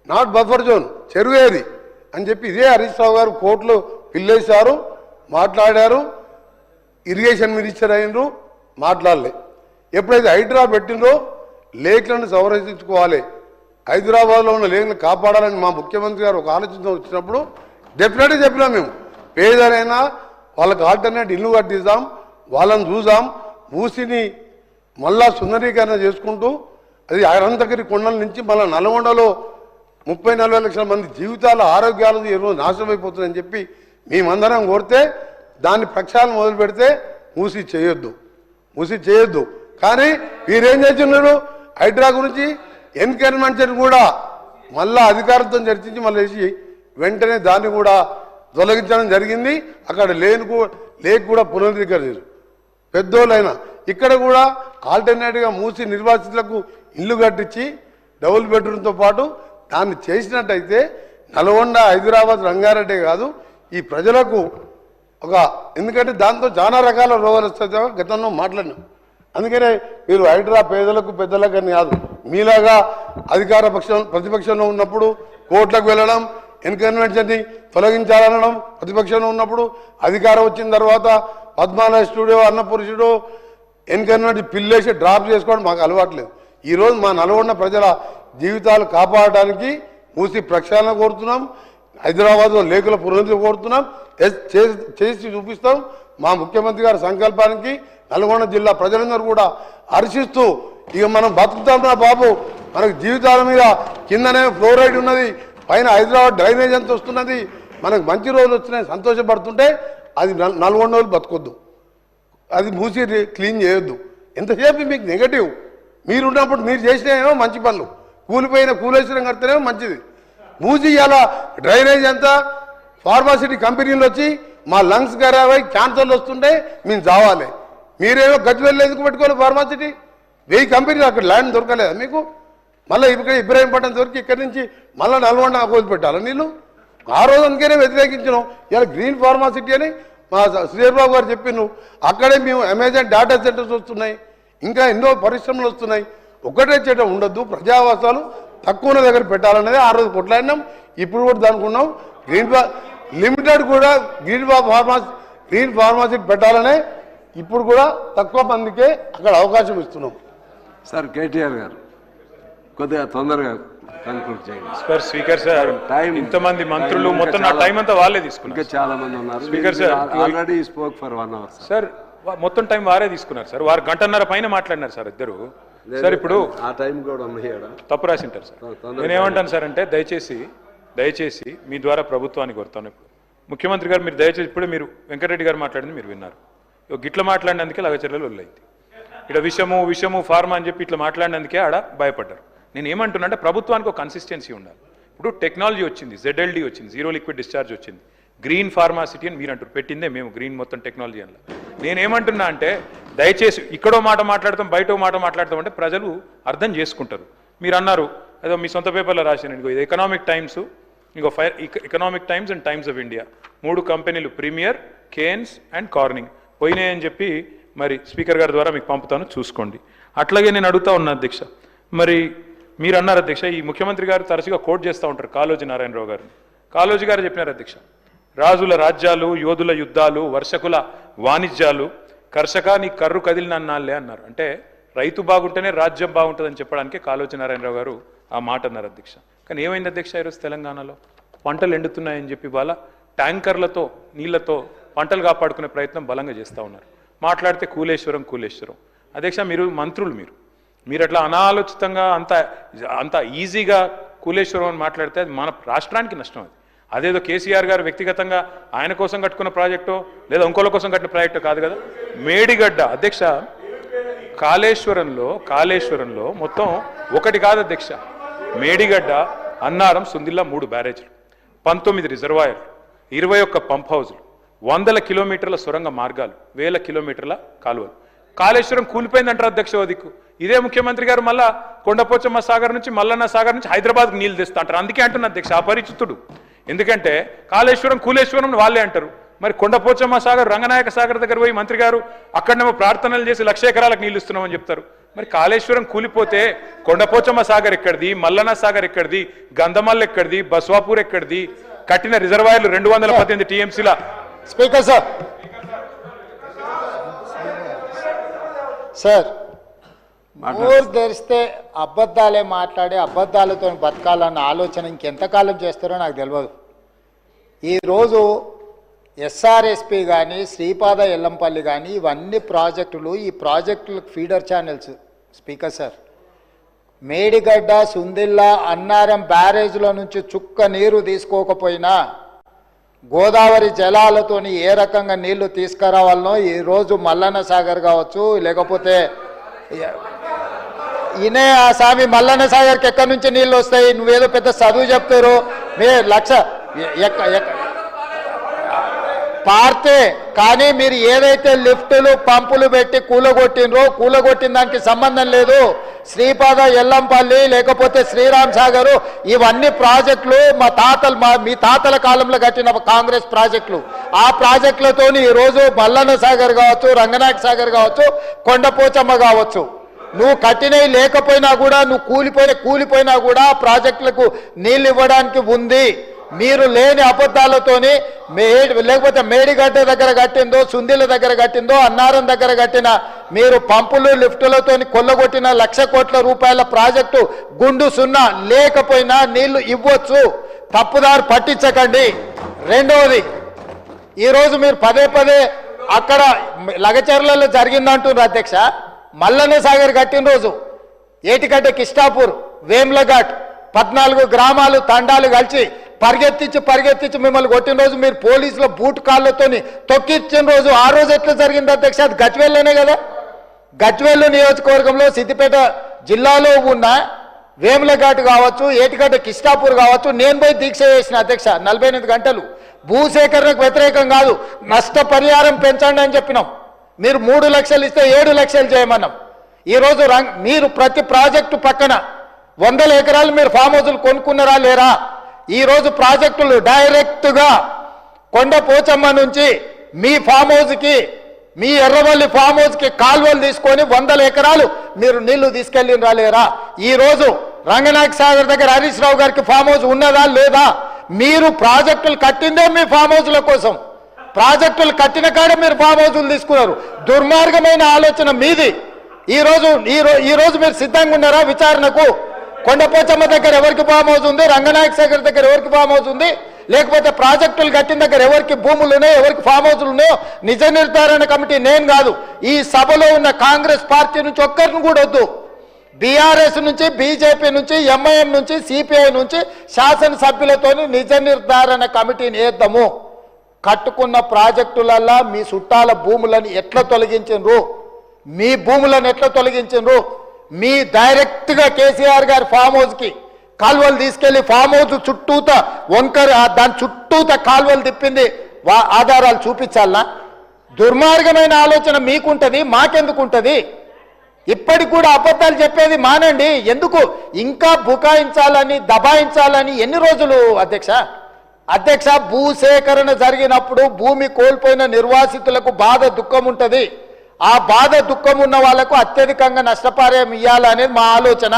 నాట్ బఫర్ జోన్, చెరువేది అని చెప్పి ఇదే హరీష్ రావు గారు కోర్టులో పిల్లేశారు, మాట్లాడారు. ఇరిగేషన్ మినిస్టర్ అయినరు, మాట్లాడలే. ఎప్పుడైతే హైడ్రా పెట్టినరో లేక్లను సంరక్షించుకోవాలి, హైదరాబాద్లో ఉన్న లేక్లను కాపాడాలని మా ముఖ్యమంత్రి గారు ఒక ఆలోచన వచ్చినప్పుడు డెఫినెట్గా చెప్పినాం. మేము పేదలైనా వాళ్ళకి ఆల్టర్నేట్ ఇల్లు కట్టిద్దాం, వాళ్ళని చూద్దాం, మూసిని మళ్ళా సుందరీకరణ చేసుకుంటూ అది అనంతగిరి కొండల నుంచి మళ్ళీ నల్గొండలో 30-40 లక్షల మంది జీవితాల ఆరోగ్యాలు ఈరోజు నాశనం అయిపోతుందని చెప్పి మేమందరం కోరితే దాన్ని ప్రక్షాళన మొదలు పెడితే మూసి చేయొద్దు. కానీ వీరేం చేస్తున్నారు, హైడ్రా గురించి ఎన్కరేజ్మెంట్ కూడా మళ్ళా అధికారంతో చర్చించి మళ్ళీ వేసి వెంటనే దాన్ని కూడా తొలగించడం జరిగింది. అక్కడ లేక్ కూడా పునరుద్ధరించారు పెద్దోళ్ళైనా. ఇక్కడ కూడా ఆల్టర్నేటివ్గా మూసి నిర్వాసితులకు ఇల్లు కట్టించి డబుల్ బెడ్రూమ్తో పాటు దాన్ని చేసినట్టయితే నల్గొండ, హైదరాబాద్, రంగారెడ్డి కాదు ఈ ప్రజలకు ఎందుకంటే దాంతో చాలా రకాల రోగాలు వస్తాయి గతంలో మాట్లాడినాం. అందుకనే మీరు హైడ్రా పేదలకు పెద్దలకు అని కాదు, మీలాగా ప్రతిపక్షంలో ఉన్నప్పుడు కోర్టులకు వెళ్ళడం, ఎన్కన్వెన్షన్ని తొలగించాలనడం, ప్రతిపక్షంలో ఉన్నప్పుడు అధికారం వచ్చిన తర్వాత Padmalaya studio, Annapurna studio N convention పిల్లేసి డ్రాప్ చేసుకోవడం మాకు అలవాట్లేదు. ఈరోజు మా నల్గొండ ప్రజల జీవితాలు కాపాడడానికి మూసి ప్రక్షాళన కోరుతున్నాం, హైదరాబాద్లో లేకుల పునరుద్ధరణ కోరుతున్నాం, చేసి చూపిస్తాం. మా ముఖ్యమంత్రి గారి సంకల్పానికి నల్గొండ జిల్లా ప్రజలందరూ కూడా హర్షిస్తూ ఇక మనం బతుకుతాం బాబు, మనకు జీవితాల మీద కిందనే ఫ్లోరైడ్ ఉన్నది, పైన హైదరాబాద్ డ్రైనేజ్ అంత వస్తున్నది, మనకు మంచి రోజులు వచ్చినాయి సంతోషపడుతుంటే అది నల్గొండ వాళ్ళు బతకొద్దు, అది మూసి క్లీన్ చేయొద్దు. ఎంతసేపు మీకు నెగటివ్, మీరున్నప్పుడు మీరు చేసినేమో మంచి పనులు, కూలేశ్వరం కడితేనేమో మంచిది. మూసి ఇలా డ్రైనేజ్ అంతా ఫార్మాసిటీ కంపెనీలు వచ్చి మా లంగ్స్ ఖరాబ్ అయి క్యాన్సర్లు వస్తుంటే మేము చావాలి. మీరేమో గజ్వేల్ ఎందుకు పెట్టుకోవాలి ఫార్మాసిటీ? 1000 కంపెనీలు అక్కడ ల్యాండ్ దొరకలేదా మీకు? మళ్ళీ ఇక్కడ ఇబ్రాహీంపట్నం దొరికి ఇక్కడి నుంచి మళ్ళీ నల్గొండ వదిలిపెట్టాలి నీళ్ళు. ఆ రోజు అందుకనే వ్యతిరేకించినాం. ఇలా గ్రీన్ ఫార్మాసిటీ అని మా శ్రీబాబు గారు చెప్పిండ్రు. అక్కడే మేము అమెజాన్ డేటా సెంటర్స్ వస్తున్నాయి, ఇంకా ఎన్నో పరిశ్రమలు వస్తున్నాయి. ఒకటే చేట ఉండొద్దు, ప్రజావాసాలు తక్కువ దగ్గర పెట్టాలనేది ఆ రోజు కొట్లాడినాం. ఇప్పుడు కూడా దానుకున్నాం. లిమిటెడ్ కూడా గ్రీన్ ఫార్మాసిటీ పెట్టాలనే ఇప్పుడు కూడా తక్కువ మందికే అక్కడ అవకాశం ఇస్తున్నాం. సార్ కేటీఆర్ గారు కొద్దిగా తొందరగా కంక్లూడ్ చేయండి. స్పీకర్ సార్, ఇంతమంది మంత్రులు మొత్తం నా టైం అంతా వాళ్ళే తీసుకున్నారు. ఇంకా చాలా మంది ఉన్నారు. Speaker sir already spoke for 1 hour. Sir మొత్తం టైం వారే తీసుకున్నారు సార్, వారు 1.5 గంటల పైన మాట్లాడినారు సార్ ఇద్దరు. సార్ ఇప్పుడు ఆ టైం కూడా ఉన్నాయి, తప్పు రాసింటారు సార్. నేనేమంటాను సార్ అంటే దయచేసి మీ ద్వారా ప్రభుత్వానికి కోరుతాను. ఇప్పుడు ముఖ్యమంత్రి గారు మీరు దయచేసి ఇప్పుడే మీరు వెంకటరెడ్డి గారు మాట్లాడింది మీరు విన్నారు. గిట్ల మాట్లాడినందుకే లగచర్యలు వదిలైంది. ఇక్కడ విషము ఫార్మా అని చెప్పి ఇట్లా మాట్లాడినందుకే ఆడ భయపడ్డారు. నేను ఏమంటున్నా అంటే ప్రభుత్వానికి ఒక కన్సిస్టెన్సీ ఉండాలి. ఇప్పుడు టెక్నాలజీ వచ్చింది, ZLD వచ్చింది, జీరో లిక్విడ్ డిశ్చార్జ్ వచ్చింది, గ్రీన్ ఫార్మాసిటీ అని మీరు అంటారు, పెట్టిందే మేము గ్రీన్ మొత్తం టెక్నాలజీ అని. నేనేమంటున్నా అంటే దయచేసి ఇక్కడో మాట మాట్లాడతాం, బయటో మాట మాట్లాడతాం అంటే ప్రజలు అర్థం చేసుకుంటారు. మీరు అన్నారు ఏదో మీ సొంత పేపర్లో రాశాను, ఇది ఎకనామిక్ టైమ్స్, ఇంకో economic times and times of India 3 కంపెనీలు ప్రీమియర్, కేన్స్ అండ్ కార్నింగ్ పోయినాయని చెప్పి మరి స్పీకర్ గారి ద్వారా మీకు పంపుతాను, చూసుకోండి. అట్లాగే నేను అడుగుతా ఉన్నా అధ్యక్ష, మరి మీరు అన్నారు అధ్యక్ష, ఈ ముఖ్యమంత్రి గారు తరచుగా కోట్ చేస్తూ ఉంటారు కాళోజీ నారాయణరావు గారిని. కాళోజీ గారు చెప్పినారు అధ్యక్ష, రాజుల రాజ్యాలు, యోధుల యుద్ధాలు, వర్షకుల వాణిజ్యాలు, కర్షక నీ కర్రు కదిలినన్నాళ్ళే అన్నారు. అంటే రైతు బాగుంటేనే రాజ్యం బాగుంటుందని చెప్పడానికి కాళోజీ నారాయణరావు గారు ఆ మాట అన్నారు అధ్యక్ష. కానీ ఏమైంది అధ్యక్ష, ఈరోజు తెలంగాణలో పంటలు ఎండుతున్నాయని చెప్పి వాళ్ళ ట్యాంకర్లతో నీళ్లతో పంటలు కాపాడుకునే ప్రయత్నం బలంగా చేస్తూ ఉన్నారు. మాట్లాడితే కూలేశ్వరం కూలేశ్వరం. అధ్యక్ష, మీరు మంత్రులు, మీరు అట్లా అనాలోచితంగా అంత ఈజీగా కూలేశ్వరం అని మాట్లాడితే అది మన రాష్ట్రానికి నష్టం. అది అదేదో కేసీఆర్ గారు వ్యక్తిగతంగా ఆయన కోసం కట్టుకున్న ప్రాజెక్టో లేదా ఇంకోళ్ళ కోసం కట్టిన ప్రాజెక్టో కాదు కదా. మేడిగడ్డ అధ్యక్ష, కాళేశ్వరంలో మొత్తం ఒకటి కాదు అధ్యక్ష, మేడిగడ్డ, అన్నారం, సుందిల్లా 3 బ్యారేజ్లు, 19 రిజర్వాయర్లు, 21 పంప్ హౌజులు, 100 కిలోమీటర్ల సొరంగ మార్గాలు, 1000 కిలోమీటర్ల కాలువలు. కాళేశ్వరం కూలిపోయిందంటారు అధ్యక్ష. ఓ దిక్కు ఇదే ముఖ్యమంత్రి గారు మళ్ళా కొండపోచమ్మ సాగర్ నుంచి, మల్లన్న సాగర్ నుంచి హైదరాబాద్కు నీళ్లు తెస్తా అంటారు. అందుకే అంటున్నా అధ్యక్ష అపరిచితుడు. ఎందుకంటే కాళేశ్వరం కూలేశ్వరం వాళ్ళే అంటారు. మరి కొండపోచమ్మ సాగర్, రంగనాయక సాగర్ దగ్గర పోయి మంత్రి గారు అక్కడనేమో ప్రార్థనలు చేసి 1,00,000 ఎకరాలకు నీళ్లు ఇస్తున్నామని చెప్తారు. మరి కాళేశ్వరం కూలిపోతే కొండపోచమ్మ సాగర్ ఎక్కడిది, మల్లన్న సాగర్ ఎక్కడిది, గంధమల్ల ఎక్కడిది, బస్వాపూర్ ఎక్కడిది, కట్టిన రిజర్వాయర్లు 218 టీఎంసీల. స్పీకర్ సార్ ఊరు తెరిస్తే అబద్ధాలే మాట్లాడి అబద్ధాలతో బతకాలన్న ఆలోచన ఇంకెంతకాలం చేస్తారో నాకు తెలియదు. ఈరోజు ఎస్ఆర్ఎస్పి కానీ, శ్రీపాద ఎల్లంపల్లి కానీ, ఇవన్నీ ప్రాజెక్టులు, ఈ ప్రాజెక్టులకు feeder channels. Speaker sir, Medigadda, Sundilla, Annaram బ్యారేజ్ల నుంచి చుక్క నీరు తీసుకోకపోయినా గోదావరి జలాలతోని ఏ రకంగా నీళ్లు తీసుకురావాలనో ఈరోజు మల్లన్న సాగర్ కావచ్చు, లేకపోతే ఈయనే ఆ స్వామి మల్లన్న సాగర్కి ఎక్కడి నుంచి నీళ్ళు వస్తాయి? నువ్వేదో పెద్ద చదువు చెప్తారు. మీ పార్తే కానీ మీరు ఏదైతే లిఫ్టులు పంపులు పెట్టి కూలగొట్టిన దానికి సంబంధం లేదు. శ్రీపాద ఎల్లంపల్లి లేకపోతే శ్రీరామ్ సాగర్ ఇవన్నీ ప్రాజెక్టులు మీ తాతల కాలంలో కట్టిన కాంగ్రెస్ ప్రాజెక్టులు. ఆ ప్రాజెక్టులతో ఈరోజు మల్లన్న సాగర్ కావచ్చు, రంగనాయక సాగర్ కావచ్చు, కొండపోచమ్మ కావచ్చు, నువ్వు కట్టినవి లేకపోయినా కూడా, నువ్వు కూలిపోయినా కూడా ప్రాజెక్టులకు నీళ్ళు ఇవ్వడానికి ఉంది. మీరు లేని అబద్ధాలతోని లేకపోతే మేడిగడ్డ దగ్గర కట్టిందో, సుందిల దగ్గర కట్టిందో, అన్నారం దగ్గర కట్టిన మీరు పంపులు లిఫ్టులతోని కొల్లగొట్టిన 1,00,000 కోట్ల రూపాయల ప్రాజెక్టు గుండు సున్నా లేకపోయినా నీళ్లు ఇవ్వచ్చు. తప్పుదారు పట్టించకండి. రెండవది, ఈరోజు మీరు పదే అక్కడ లగచర్లలో జరిగిందంటున్నారు అధ్యక్ష. మల్లన్న సాగర్ కట్టిన రోజు ఏటిగడ్డ, కిష్టాపూర్, వేమ్లఘాట్ 14 గ్రామాలు తండాలు కలిసి పరిగెత్తించి మిమ్మల్ని కొట్టిన రోజు మీరు పోలీసుల బూట్ కాళ్ళతోని తొక్కిచ్చిన రోజు, ఆ రోజు ఎట్లా జరిగింది అధ్యక్ష? అది గజ్వేల్లోనే కదా. గజ్వేల్ నియోజకవర్గంలో సిద్దిపేట జిల్లాలో ఉన్న వేములఘాట్ కావచ్చు, ఏటిగడ్డ, కిష్టాపూర్ కావచ్చు, నేను పోయి దీక్ష చేసిన అధ్యక్ష 48 గంటలు. భూసేకరణకు వ్యతిరేకం కాదు, నష్టపరిహారం పెంచండి అని చెప్పినాం. మీరు 3 లక్షలు ఇస్తే 7 లక్షలు చేయమన్నాం. ఈరోజు మీరు ప్రతి ప్రాజెక్టు పక్కన 100 ఎకరాలు మీరు ఫామ్ హౌజులు కొనుక్కున్నారా లేరా? ఈరోజు ప్రాజెక్టులు డైరెక్ట్గా కొండపోచమ్మ నుంచి మీ ఫామ్ హౌస్కి, మీ ఎర్రవల్లి ఫామ్ హౌస్కి కాలువలు తీసుకొని 100 ఎకరాలు మీరు నీళ్లు తీసుకెళ్ళినరా లేరా? ఈరోజు రంగనాయక సాగర్ దగ్గర హరీష్ రావు గారికి ఫామ్ హౌస్ ఉన్నదా లేదా? మీరు ప్రాజెక్టులు కట్టిందే మీ ఫామ్ హౌస్ల కోసం. ప్రాజెక్టులు కట్టిన కాడ మీరు ఫామ్ హౌస్లు తీసుకున్నారు. దుర్మార్గమైన ఆలోచన మీది. ఈరోజు మీరు సిద్ధంగా ఉన్నారా విచారణకు? కొండపోచమ్మ దగ్గర ఎవరికి ఫామ్ హౌస్ ఉంది, రంగనాయక సాగర్ దగ్గర ఎవరికి ఫామ్ హౌస్ ఉంది, లేకపోతే ప్రాజెక్టులు కట్టిన దగ్గర ఎవరికి భూములు ఉన్నాయో, ఎవరికి ఫామ్ హౌస్లు ఉన్నాయో నిజ నిర్ధారణ కమిటీ నేను కాదు, ఈ సభలో ఉన్న కాంగ్రెస్ పార్టీ నుంచి ఒక్కరిని కూడా వద్దు. బీఆర్ఎస్ నుంచి, బీజేపీ నుంచి, ఎంఐఎం నుంచి, సిపిఐ నుంచి శాసనసభ్యులతో నిజ నిర్ధారణ కమిటీని వేద్దాము. కట్టుకున్న ప్రాజెక్టులల్లా మీ చుట్టాల భూములను ఎట్లా తొలగించిండ్రు, మీ భూములను ఎట్లా తొలగించిండ్రు, మీ డైరెక్ట్గా కేసీఆర్ గారి ఫామ్ హౌస్కి కాలువలు తీసుకెళ్లి ఫామ్ హౌస్ చుట్టూత వంకర దాని చుట్టూత కాలువలు తిప్పింది ఆధారాలు చూపించాలనా? దుర్మార్గమైన ఆలోచన మీకుంటది, మాకెందుకుంటది? ఇప్పటికి కూడా అబద్ధాలు చెప్పేది మానండి. ఎందుకు ఇంకా బుకాయించాలని, దబాయించాలని ఎన్ని రోజులు అధ్యక్ష? భూసేకరణ జరిగినప్పుడు భూమి కోల్పోయిన నిర్వాసితులకు బాధ, దుఃఖం ఉంటుంది. ఆ బాధ, దుఃఖం ఉన్న వాళ్లకు అత్యధికంగా నష్టపరిహారం ఇవ్వాలనేది మా ఆలోచన.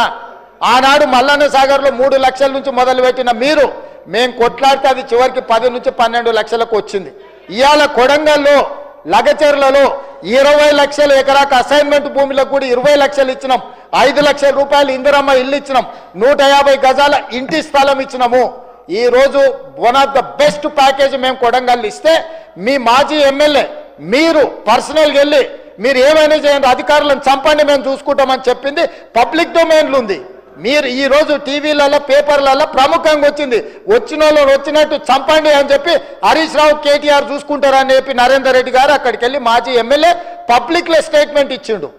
ఆనాడు మల్లన్న సాగర్లో 3 లక్షల నుంచి మొదలుపెట్టిన మీరు మేము కొట్లాడితే అది చివరికి 10 నుంచి 12 లక్షలకు వచ్చింది. ఇవాళ కొడంగల్లో లగచెర్లలో 20 లక్షల ఎకరాకు అసైన్మెంట్ భూములకు కూడా 20 లక్షలు ఇచ్చినాం. 5 లక్షల రూపాయలు ఇందిరమ్మ ఇల్లు ఇచ్చినాం. 150 గజాల ఇంటి స్థలం ఇచ్చినాము. ఈ రోజు one of the best package మేము కొడంగల్ ఇస్తే మీ మాజీ ఎమ్మెల్యే మీరు పర్సనల్గా వెళ్ళి మీరు ఏమైనా చేయండి, అధికారులను చంపండి, మేము చూసుకుంటామని చెప్పింది పబ్లిక్ డొమైన్లో ఉంది. మీరు ఈ రోజు టీవీలలో పేపర్లలో ప్రముఖంగా వచ్చింది, వచ్చిన వాళ్ళు వచ్చినట్టు చంపండి అని చెప్పి హరీష్ రావు కేటీఆర్ చూసుకుంటారని చెప్పి నరేందర్ రెడ్డి గారు అక్కడికి వెళ్ళి మాజీ ఎమ్మెల్యే పబ్లిక్లో స్టేట్మెంట్ ఇచ్చిండు.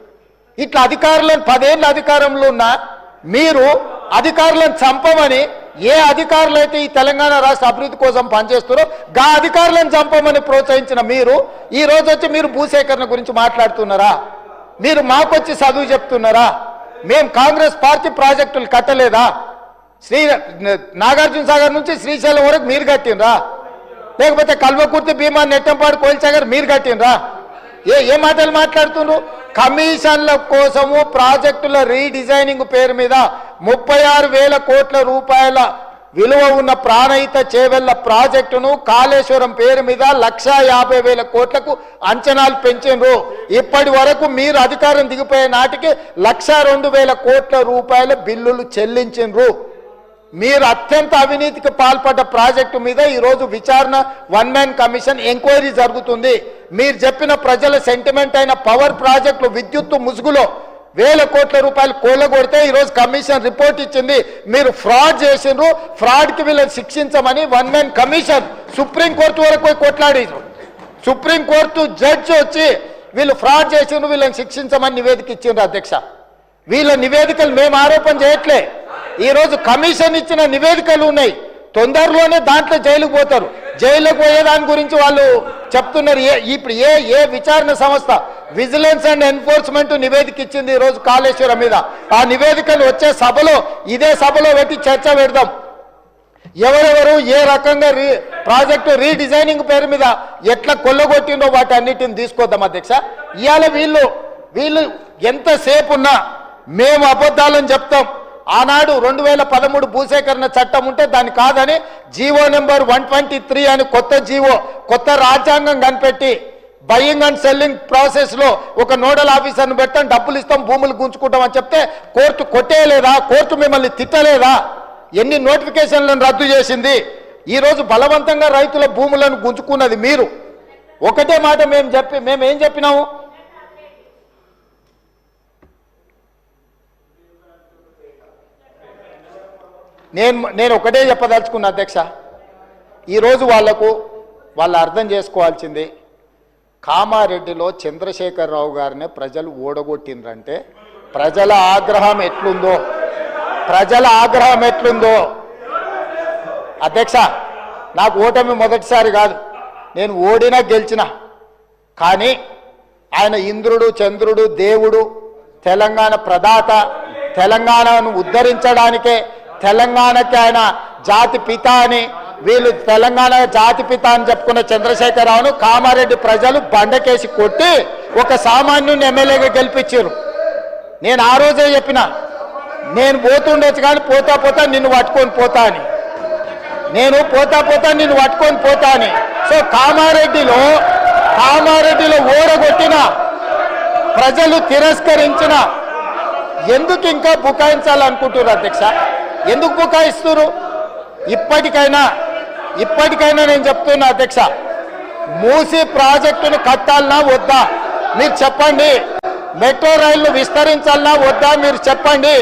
ఇట్లా అధికారులను 10 ఏళ్ళ అధికారంలో ఉన్న మీరు అధికారులను చంపమని, ఏ అధికారులు అయితే ఈ తెలంగాణ రాష్ట్ర అభివృద్ధి కోసం పనిచేస్తారో గా అధికారులను చంపమని ప్రోత్సహించిన మీరు ఈ రోజు వచ్చి మీరు భూసేకరణ గురించి మాట్లాడుతున్నారా? మీరు మాకొచ్చి చదువు చెప్తున్నారా? మేము కాంగ్రెస్ పార్టీ ప్రాజెక్టులు కట్టలేదా? నాగార్జున సాగర్ నుంచి శ్రీశైలం వరకు మీరు కట్టినరా? లేకపోతే కల్వకుర్తి భీమా నెట్టంపాడు కోల్సాగర్ మీరు కట్టినరా? ఏ మాటలు మాట్లాడుతున్నారు? కమిషన్ల కోసము ప్రాజెక్టుల రీడిజైనింగ్ పేరు మీద 36,000 కోట్ల రూపాయల విలువ ఉన్న ప్రాణహిత చేవెళ్ల ప్రాజెక్టును కాళేశ్వరం పేరు మీద 1,50,000 కోట్లకు అంచనాలు పెంచారు. ఇప్పటి వరకు మీరు అధికారం దిగిపోయే నాటికి 1,02,000 కోట్ల రూపాయల బిల్లులు చెల్లించారు. మీరు అత్యంత అవినీతికి పాల్పడ్డ ప్రాజెక్టు మీద ఈరోజు విచారణ 1 మ్యాన్ కమిషన్ ఎంక్వైరీ జరుగుతుంది. మీరు చెప్పిన ప్రజల సెంటిమెంట్ అయిన పవర్ ప్రాజెక్టులు విద్యుత్తు ముసుగులో 1,000 కోట్ల రూపాయలు కూలగొడితే ఈరోజు కమిషన్ రిపోర్ట్ ఇచ్చింది. మీరు ఫ్రాడ్ చేసిండ్రు, ఫ్రాడ్కి వీళ్ళని శిక్షించమని 1 మ్యాన్ కమిషన్ సుప్రీంకోర్టు వరకు పోయి కొట్లాడారు. సుప్రీంకోర్టు జడ్జి వచ్చి వీళ్ళు ఫ్రాడ్ చేసిండ్రు, వీళ్ళని శిక్షించమని నివేదిక ఇచ్చిండ్రు. అధ్యక్ష, వీళ్ళ నివేదికలు మేము ఆరోపణ చేయట్లే. ఈరోజు కమిషన్ ఇచ్చిన నివేదికలు ఉన్నాయి. తొందరలోనే దాంట్లో జైలుకు పోతారు. జైలుకు పోయే దాని గురించి వాళ్ళు చెప్తున్నారు. ఇప్పుడు ఏ విచారణ సంస్థ విజిలెన్స్ అండ్ ఎన్ఫోర్స్మెంట్ నివేదిక ఇచ్చింది ఈరోజు కాళేశ్వరం మీద. ఆ నివేదికలు వచ్చే సభలో ఇదే సభలో పెట్టి చర్చ పెడదాం. ఎవరెవరు ఏ రకంగా ప్రాజెక్టు రీడిజైనింగ్ పేరు మీద ఎట్లా కొల్లగొట్టిందో వాటి అన్నిటిని తీసుకొద్దాం. అధ్యక్ష, ఇవాళ వీళ్ళు ఎంతసేపు ఉన్నా మేము అబద్ధాలని చెప్తాం. ఆనాడు 2013 భూసేకరణ చట్టం ఉంటే దాన్ని కాదని జీవో నెంబర్ 123 అని కొత్త జీవో, కొత్త రాజ్యాంగం కనిపెట్టి బయింగ్ అండ్ సెల్లింగ్ ప్రాసెస్ లో ఒక నోడల్ ఆఫీసర్ను పెడతాం, డబ్బులు ఇస్తాం, భూములు గుంజుకుంటాం అని చెప్తే కోర్టు కొట్టేయలేదా? కోర్టు మిమ్మల్ని తిట్టలేదా? ఎన్ని నోటిఫికేషన్లను రద్దు చేసింది? ఈ రోజు బలవంతంగా రైతుల భూములను గుంజుకున్నది మీరు. ఒకటే మాట మేము ఏం చెప్పినాము? నేను ఒకటే చెప్పదలుచుకున్నా అధ్యక్ష, ఈరోజు వాళ్ళు అర్థం చేసుకోవాల్సింది, కామారెడ్డిలో చంద్రశేఖరరావు గారిని ప్రజలు ఓడగొట్టిండ్రంటే ప్రజల ఆగ్రహం ఎట్లుందో అధ్యక్ష, నాకు ఓటమి మొదటిసారి కాదు, నేను ఓడినా గెలిచిన. కానీ ఆయన ఇంద్రుడు, చంద్రుడు, దేవుడు, తెలంగాణ ప్రదాత, తెలంగాణను ఉద్ధరించడానికే తెలంగాణకి ఆయన జాతి పిత అని, వీళ్ళు తెలంగాణ జాతి పిత అని చెప్పుకున్న చంద్రశేఖరరావును కామారెడ్డి ప్రజలు బండకేసి కొట్టి ఒక సామాన్యుని ఎమ్మెల్యేగా గెలిపించారు. నేను ఆ రోజే చెప్పిన, నేను పోతుండొచ్చు కానీ పోతా నిన్ను పట్టుకొని పోతా అని. నేను పోతా నిన్ను పట్టుకొని పోతా అని. సో కామారెడ్డిలో ఓడగొట్టిన ప్రజలు తిరస్కరించిన ఎందుకు ఇంకా బుకాయించాలనుకుంటున్నారు అధ్యక్ష? ఎందుకు బుకాయిస్తున్నారు? ఇప్పటికైనా నేను చెప్తున్నా అధ్యక్ష, మూసీ ప్రాజెక్టును కట్టాలన్నా వద్దా మీరు చెప్పండి. మెట్రో రైళ్లు విస్తరించాలన్నా వద్దా మీరు చెప్పండి.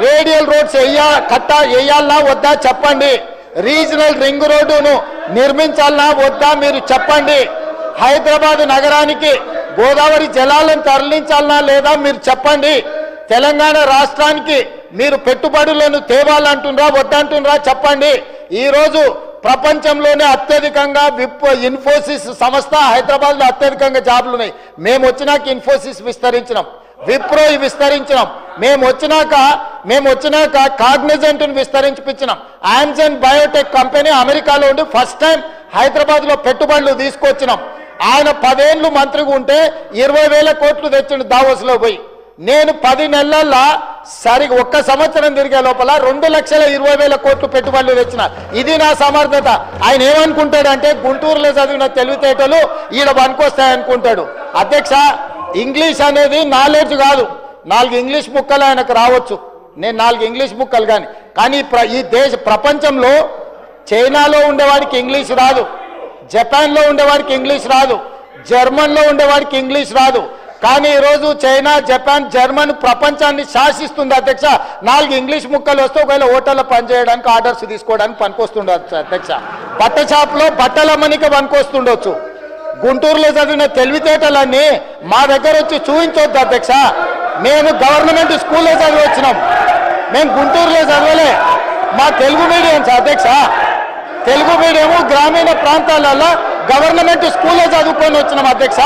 రేడియల్ రోడ్స్ వేయాలన్నా వద్దా చెప్పండి. రీజనల్ రింగ్ రోడ్డును నిర్మించాలన్నా వద్దా మీరు చెప్పండి. హైదరాబాద్ నగరానికి గోదావరి జలాలను తరలించాలన్నా లేదా మీరు చెప్పండి. తెలంగాణ రాష్ట్రానికి మీరు పెట్టుబడులను తేవాలంటున్నారా వద్దంటున్నారా చెప్పండి. ఈరోజు ప్రపంచంలోనే అత్యధికంగా ఇన్ఫోసిస్ సంస్థ హైదరాబాద్లో అత్యధికంగా జాబులు ఉన్నాయి. మేము వచ్చినాక ఇన్ఫోసిస్ విస్తరించినాం, విప్రో విస్తరించినాం. మేము వచ్చినాక కాగ్నిజెంట్ను విస్తరించిపించినాం. ఆమ్జన్ బయోటెక్ కంపెనీ అమెరికాలో ఉండి ఫస్ట్ టైం హైదరాబాద్లో పెట్టుబడులు తీసుకొచ్చినాం. ఆయన 10 ఏళ్ళు మంత్రిగా ఉంటే 20,000 కోట్లు తెచ్చిండు దావోస్లో పోయి. నేను 10 నెలల్లో ఒక్క సంవత్సరం తిరిగే లోపల 2,20,000 కోట్లు పెట్టుబడులు తెచ్చిన. ఇది నా సమర్థత. ఆయన ఏమనుకుంటాడంటే గుంటూరులో చదివిన తెలివితేటలు ఈడ పనికొస్తాయనుకుంటాడు. అధ్యక్ష, ఇంగ్లీష్ అనేది నాలెడ్జ్ కాదు. 4 ఇంగ్లీష్ ముక్కలు ఆయనకు రావచ్చు, నేను 4 ఇంగ్లీష్ ముక్కలు కానీ ఈ ప్రపంచంలో చైనాలో ఉండేవాడికి ఇంగ్లీష్ రాదు, జపాన్లో ఉండేవాడికి ఇంగ్లీష్ రాదు, జర్మన్లో ఉండేవాడికి ఇంగ్లీష్ రాదు. కానీ ఈరోజు చైనా, జపాన్, జర్మన్ ప్రపంచాన్ని శాసిస్తుంది అధ్యక్ష. 4 ఇంగ్లీష్ ముక్కలు వస్తే ఒకవేళ హోటల్లో పనిచేయడానికి, ఆర్డర్స్ తీసుకోవడానికి పనికొస్తుండొచ్చు అధ్యక్ష. బట్ట షాప్లో బట్టల అమ్మనికి పనికొస్తుండొచ్చు. గుంటూరులో చదివిన తెలివితేటలన్నీ మా దగ్గర వచ్చి చూపించొద్దు అధ్యక్ష. మేము గవర్నమెంట్ స్కూల్లో చదివి వచ్చినాం, మేము గుంటూరులో చదవలే. మా తెలుగు మీడియంస్ అధ్యక్ష, తెలుగు మీడియము గ్రామీణ ప్రాంతాలలో గవర్నమెంట్ స్కూల్లో చదువుకొని వచ్చినాం అధ్యక్ష.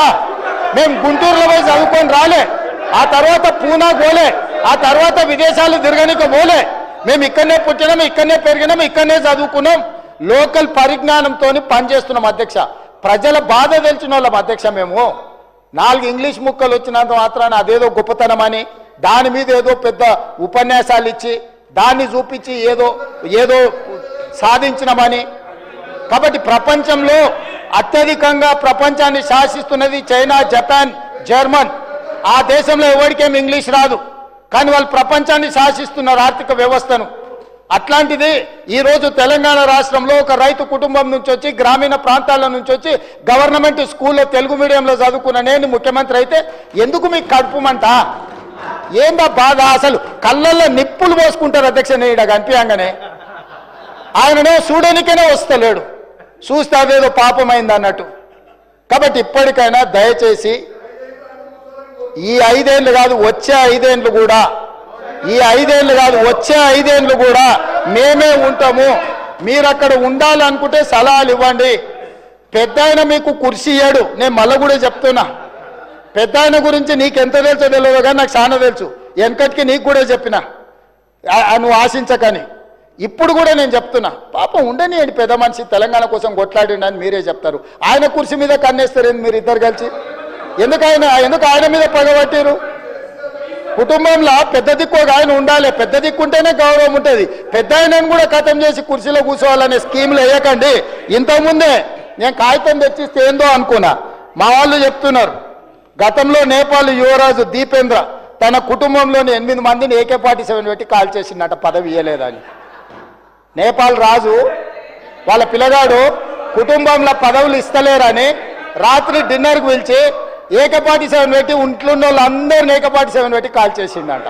మేము గుంటూరులో పోయి చదువుకొని రాలే, ఆ తర్వాత పూనా పోలే, ఆ తర్వాత విదేశాలు తిరగనికి పోలే. మేము ఇక్కడనే పుట్టినాం, ఇక్కడనే పెరిగినాం, ఇక్కడనే చదువుకున్నాం. లోకల్ పరిజ్ఞానంతో పనిచేస్తున్నాం అధ్యక్ష. ప్రజల బాధ తెలిసిన వాళ్ళం అధ్యక్ష. మేము 4 ఇంగ్లీష్ ముక్కలు వచ్చినంత మాత్రాన అదేదో గొప్పతనం అని దాని మీద ఏదో పెద్ద ఉపన్యాసాలు ఇచ్చి దాన్ని చూపించి ఏదో సాధించినామని. కాబట్టి ప్రపంచంలో అత్యధికంగా ప్రపంచాన్ని శాసిస్తున్నది చైనా, జపాన్, జర్మన్. ఆ దేశంలో ఎవరికేం ఇంగ్లీష్ రాదు, కానీ వాళ్ళు ప్రపంచాన్ని శాసిస్తున్నారు, ఆర్థిక వ్యవస్థను. అట్లాంటిది ఈరోజు తెలంగాణ రాష్ట్రంలో ఒక రైతు కుటుంబం నుంచి వచ్చి, గ్రామీణ ప్రాంతాల నుంచి వచ్చి గవర్నమెంట్ స్కూల్లో తెలుగు మీడియంలో చదువుకున్న నేను ముఖ్యమంత్రి అయితే ఎందుకు మీకు కడుపుమంట? ఏందా బాధ? అసలు కళ్ళల్లో నిప్పులు పోసుకుంటారు అధ్యక్ష. నేను ఇక్కడ కనిపించగానే ఆయననే చూడనికనే వస్తలేడు, చూస్తే అదేదో పాపమైంది అన్నట్టు. కాబట్టి ఇప్పటికైనా దయచేసి ఈ 5 ఏళ్ళు కాదు, వచ్చే 5 ఏళ్ళు కూడా, ఈ 5 ఏళ్ళు కాదు, వచ్చే 5 ఏళ్ళు కూడా మేమే ఉంటాము. మీరు అక్కడ ఉండాలనుకుంటే సలహాలు ఇవ్వండి. పెద్ద ఆయన మీకు కుర్చీ ఇయ్యాడు. నేను మళ్ళీ కూడా చెప్తున్నా, పెద్ద ఆయన గురించి నీకు ఎంత తెలుసో తెలియదు కానీ నాకు చాలా తెలుసు. వెనకటికి నీకు కూడా చెప్పిన, నువ్వు ఆశించకని. ఇప్పుడు కూడా నేను చెప్తున్నా, పాపం ఉండనియండి, పెద్ద మనిషి తెలంగాణ కోసం కొట్లాడిండి అని మీరే చెప్తారు. ఆయన కుర్చీ మీద కన్నేస్తారు మీరు ఇద్దరు కలిసి. ఎందుకు ఆయన మీద పగబట్టారు? కుటుంబంలో పెద్ద దిక్కు ఒక ఆయన ఉండాలి, పెద్ద దిక్కు ఉంటేనే గౌరవం ఉంటుంది. పెద్ద ఆయనను కూడా ఖతం చేసి కుర్చీలో కూర్చోవాలనే స్కీములు వేయకండి. ఇంతకుముందే నేను కాగితం తెచ్చిస్తే ఏందో అనుకున్నా, మా వాళ్ళు చెప్తున్నారు, గతంలో నేపాల్ యువరాజు దీపేంద్ర తన కుటుంబంలోని 8 మందిని AK-47 పెట్టి కాల్ చేసిందట, పదవి ఇయ్యలేదని. నేపాల్ రాజు వాళ్ళ పిల్లగాడు కుటుంబంలో పదవులు ఇస్తలేరని రాత్రి డిన్నర్కి పిలిచి AK-47 పెట్టి ఇంట్లో వాళ్ళందరినీ AK-47 పెట్టి కాల్ చేసిండట.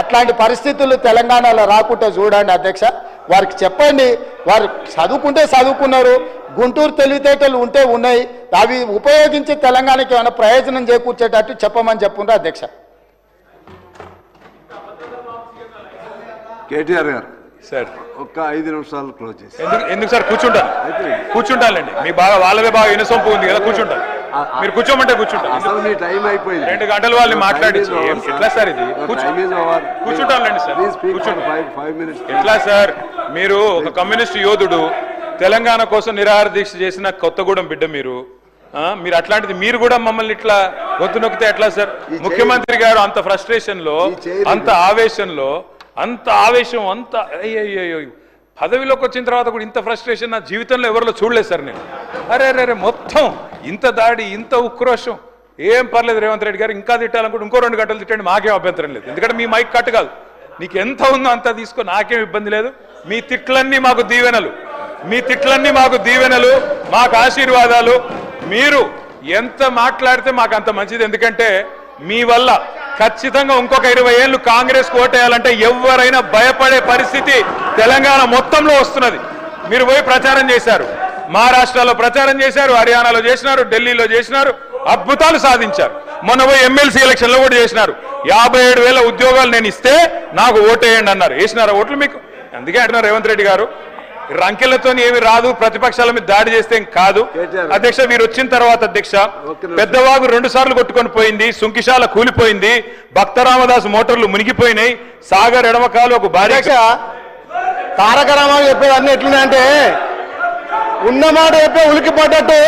అట్లాంటి పరిస్థితులు తెలంగాణలో రాకుండా చూడండి అధ్యక్ష. వారికి చెప్పండి, వారు చదువుకుంటే చదువుకున్నారు, గుంటూరు తెలివితేటలు ఉంటే ఉన్నాయి, అవి ఉపయోగించి తెలంగాణకి ఏమైనా ప్రయోజనం చేకూర్చేటట్టు చెప్పమని చెప్పుండ్రు అధ్యక్ష. కేటీఆర్ గారు సార్ ఒక్క 5 నిమిషాలు క్లోజ్ చేసి. ఎందుకు సార్? కూర్చుంటానండి. మీ బాగా వాళ్ళదే బాగా ఇనసొంపు ఉంది కదా, కూర్చుంటాను. మీరు కూర్చోమంటే కూర్చుంటాను. అసలు మీ టైం అయిపోయింది. 2 గంటలు వాళ్ళని మాట్లాడించి ఎట్లా సార్ ఇది? కూర్చుంటానులేండి సార్, కూర్చుంటాను. 5 minutes. ఎట్లా సార్? మీరు ఒక కమ్యూనిస్ట్ యోధుడు, తెలంగాణ కోసం నిరాహార దీక్ష చేసిన కొత్తగూడెం బిడ్డ మీరు. మీరు అట్లాంటిది మీరు కూడా మమ్మల్ని ఇట్లా గొంతు నొక్కితే ఎట్లా సార్? ముఖ్యమంత్రి గారు అంత ఫ్రస్ట్రేషన్ లో, అంత ఆవేశంలో, అంత ఆవేశం, అంత అయ్యో పదవిలోకి వచ్చిన తర్వాత కూడా ఇంత ఫ్రస్ట్రేషన్ నా జీవితంలో ఎవరిలో చూడలేదు సార్ నేను. అరే మొత్తం ఇంత దాడి, ఇంత ఉక్రోషం. ఏం పర్లేదు రేవంత్ రెడ్డి గారు, ఇంకా తిట్టాలనుకుంటే ఇంకో 2 గంటలు తిట్టండి, మాకేం అభ్యంతరం లేదు. ఎందుకంటే మీ మైక్ కట్ కాదు, నీకు ఎంత ఉందో అంత తీసుకో, నాకేం ఇబ్బంది లేదు. మీ తిట్లన్నీ మాకు దీవెనలు, మీ తిట్లన్నీ మాకు దీవెనలు, మాకు ఆశీర్వాదాలు. మీరు ఎంత మాట్లాడితే మాకు అంత మంచిది. ఎందుకంటే మీ వల్ల ఖచ్చితంగా ఇంకొక 20 ఏళ్ళు కాంగ్రెస్ ఓటేయాలంటే ఎవరైనా భయపడే పరిస్థితి తెలంగాణ మొత్తంలో వస్తున్నది. మీరు పోయి ప్రచారం చేశారు, మహారాష్ట్రలో ప్రచారం చేశారు, హర్యానాలో చేసినారు, ఢిల్లీలో చేసినారు, అద్భుతాలు సాధించారు. మొన్న పోయి ఎమ్మెల్సీ ఎలక్షన్లో కూడా చేసినారు. 57,000 ఉద్యోగాలు నేను ఇస్తే నాకు ఓటేయండి అన్నారు. వేసినారా ఓట్లు మీకు? అందుకే అంటున్నారు రేవంత్ రెడ్డి గారు, రంకెలతో ఏమి రాదు, ప్రతిపక్షాల మీద దాడి చేస్తే కాదు. అధ్యక్ష, మీరు వచ్చిన తర్వాత అధ్యక్ష, పెద్దవాగు 2 సార్లు కొట్టుకొని పోయింది, సుంకిశాల కూలిపోయింది, భక్తరామదాసు మోటార్లు మునిగిపోయినాయి, సాగర్ ఎడమకాలు ఒక భారీ. తారక రామారావు చెప్పేవన్నీ ఎట్లున్నాయంటే ఉన్నమాట చెప్పే ఉలికి పడ్డట్టు.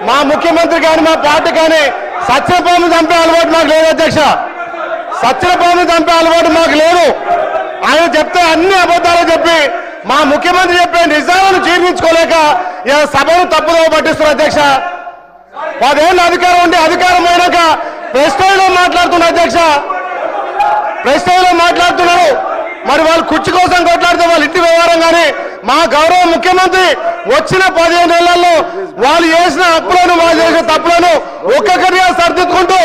మా ముఖ్యమంత్రి కానీ మా పార్టీ కానీ సత్యపాము చంపే అలవాటు మాకు లేదు అధ్యక్ష. సచ్చిన పాము చంపే అలవాటు మాకు లేదు. ఆయన చెప్తే అన్ని అబద్ధాలు చెప్పి మా ముఖ్యమంత్రి చెప్పే నిజాలను జీర్ణించుకోలేక ఇలా సభను తప్పుదో పట్టిస్తున్నారు అధ్యక్ష. 10 ఏళ్ళు అధికారం ఉండి అధికారం పోయినాక ప్రెస్ టైంలో మాట్లాడుతున్నారు అధ్యక్ష, ప్రెస్ టైంలో మాట్లాడుతున్నారు. మరి వాళ్ళు కుర్చీ కోసం కొట్లాడితే వాళ్ళ ఇంటి వ్యవహారం. కానీ మా గౌరవ ముఖ్యమంత్రి వచ్చిన 15 ఏళ్లలో వాళ్ళు చేసిన అప్పులను, వాళ్ళు చేసిన తప్పులను ఒక్కొక్కరిగా సరిదిద్దుకుంటూ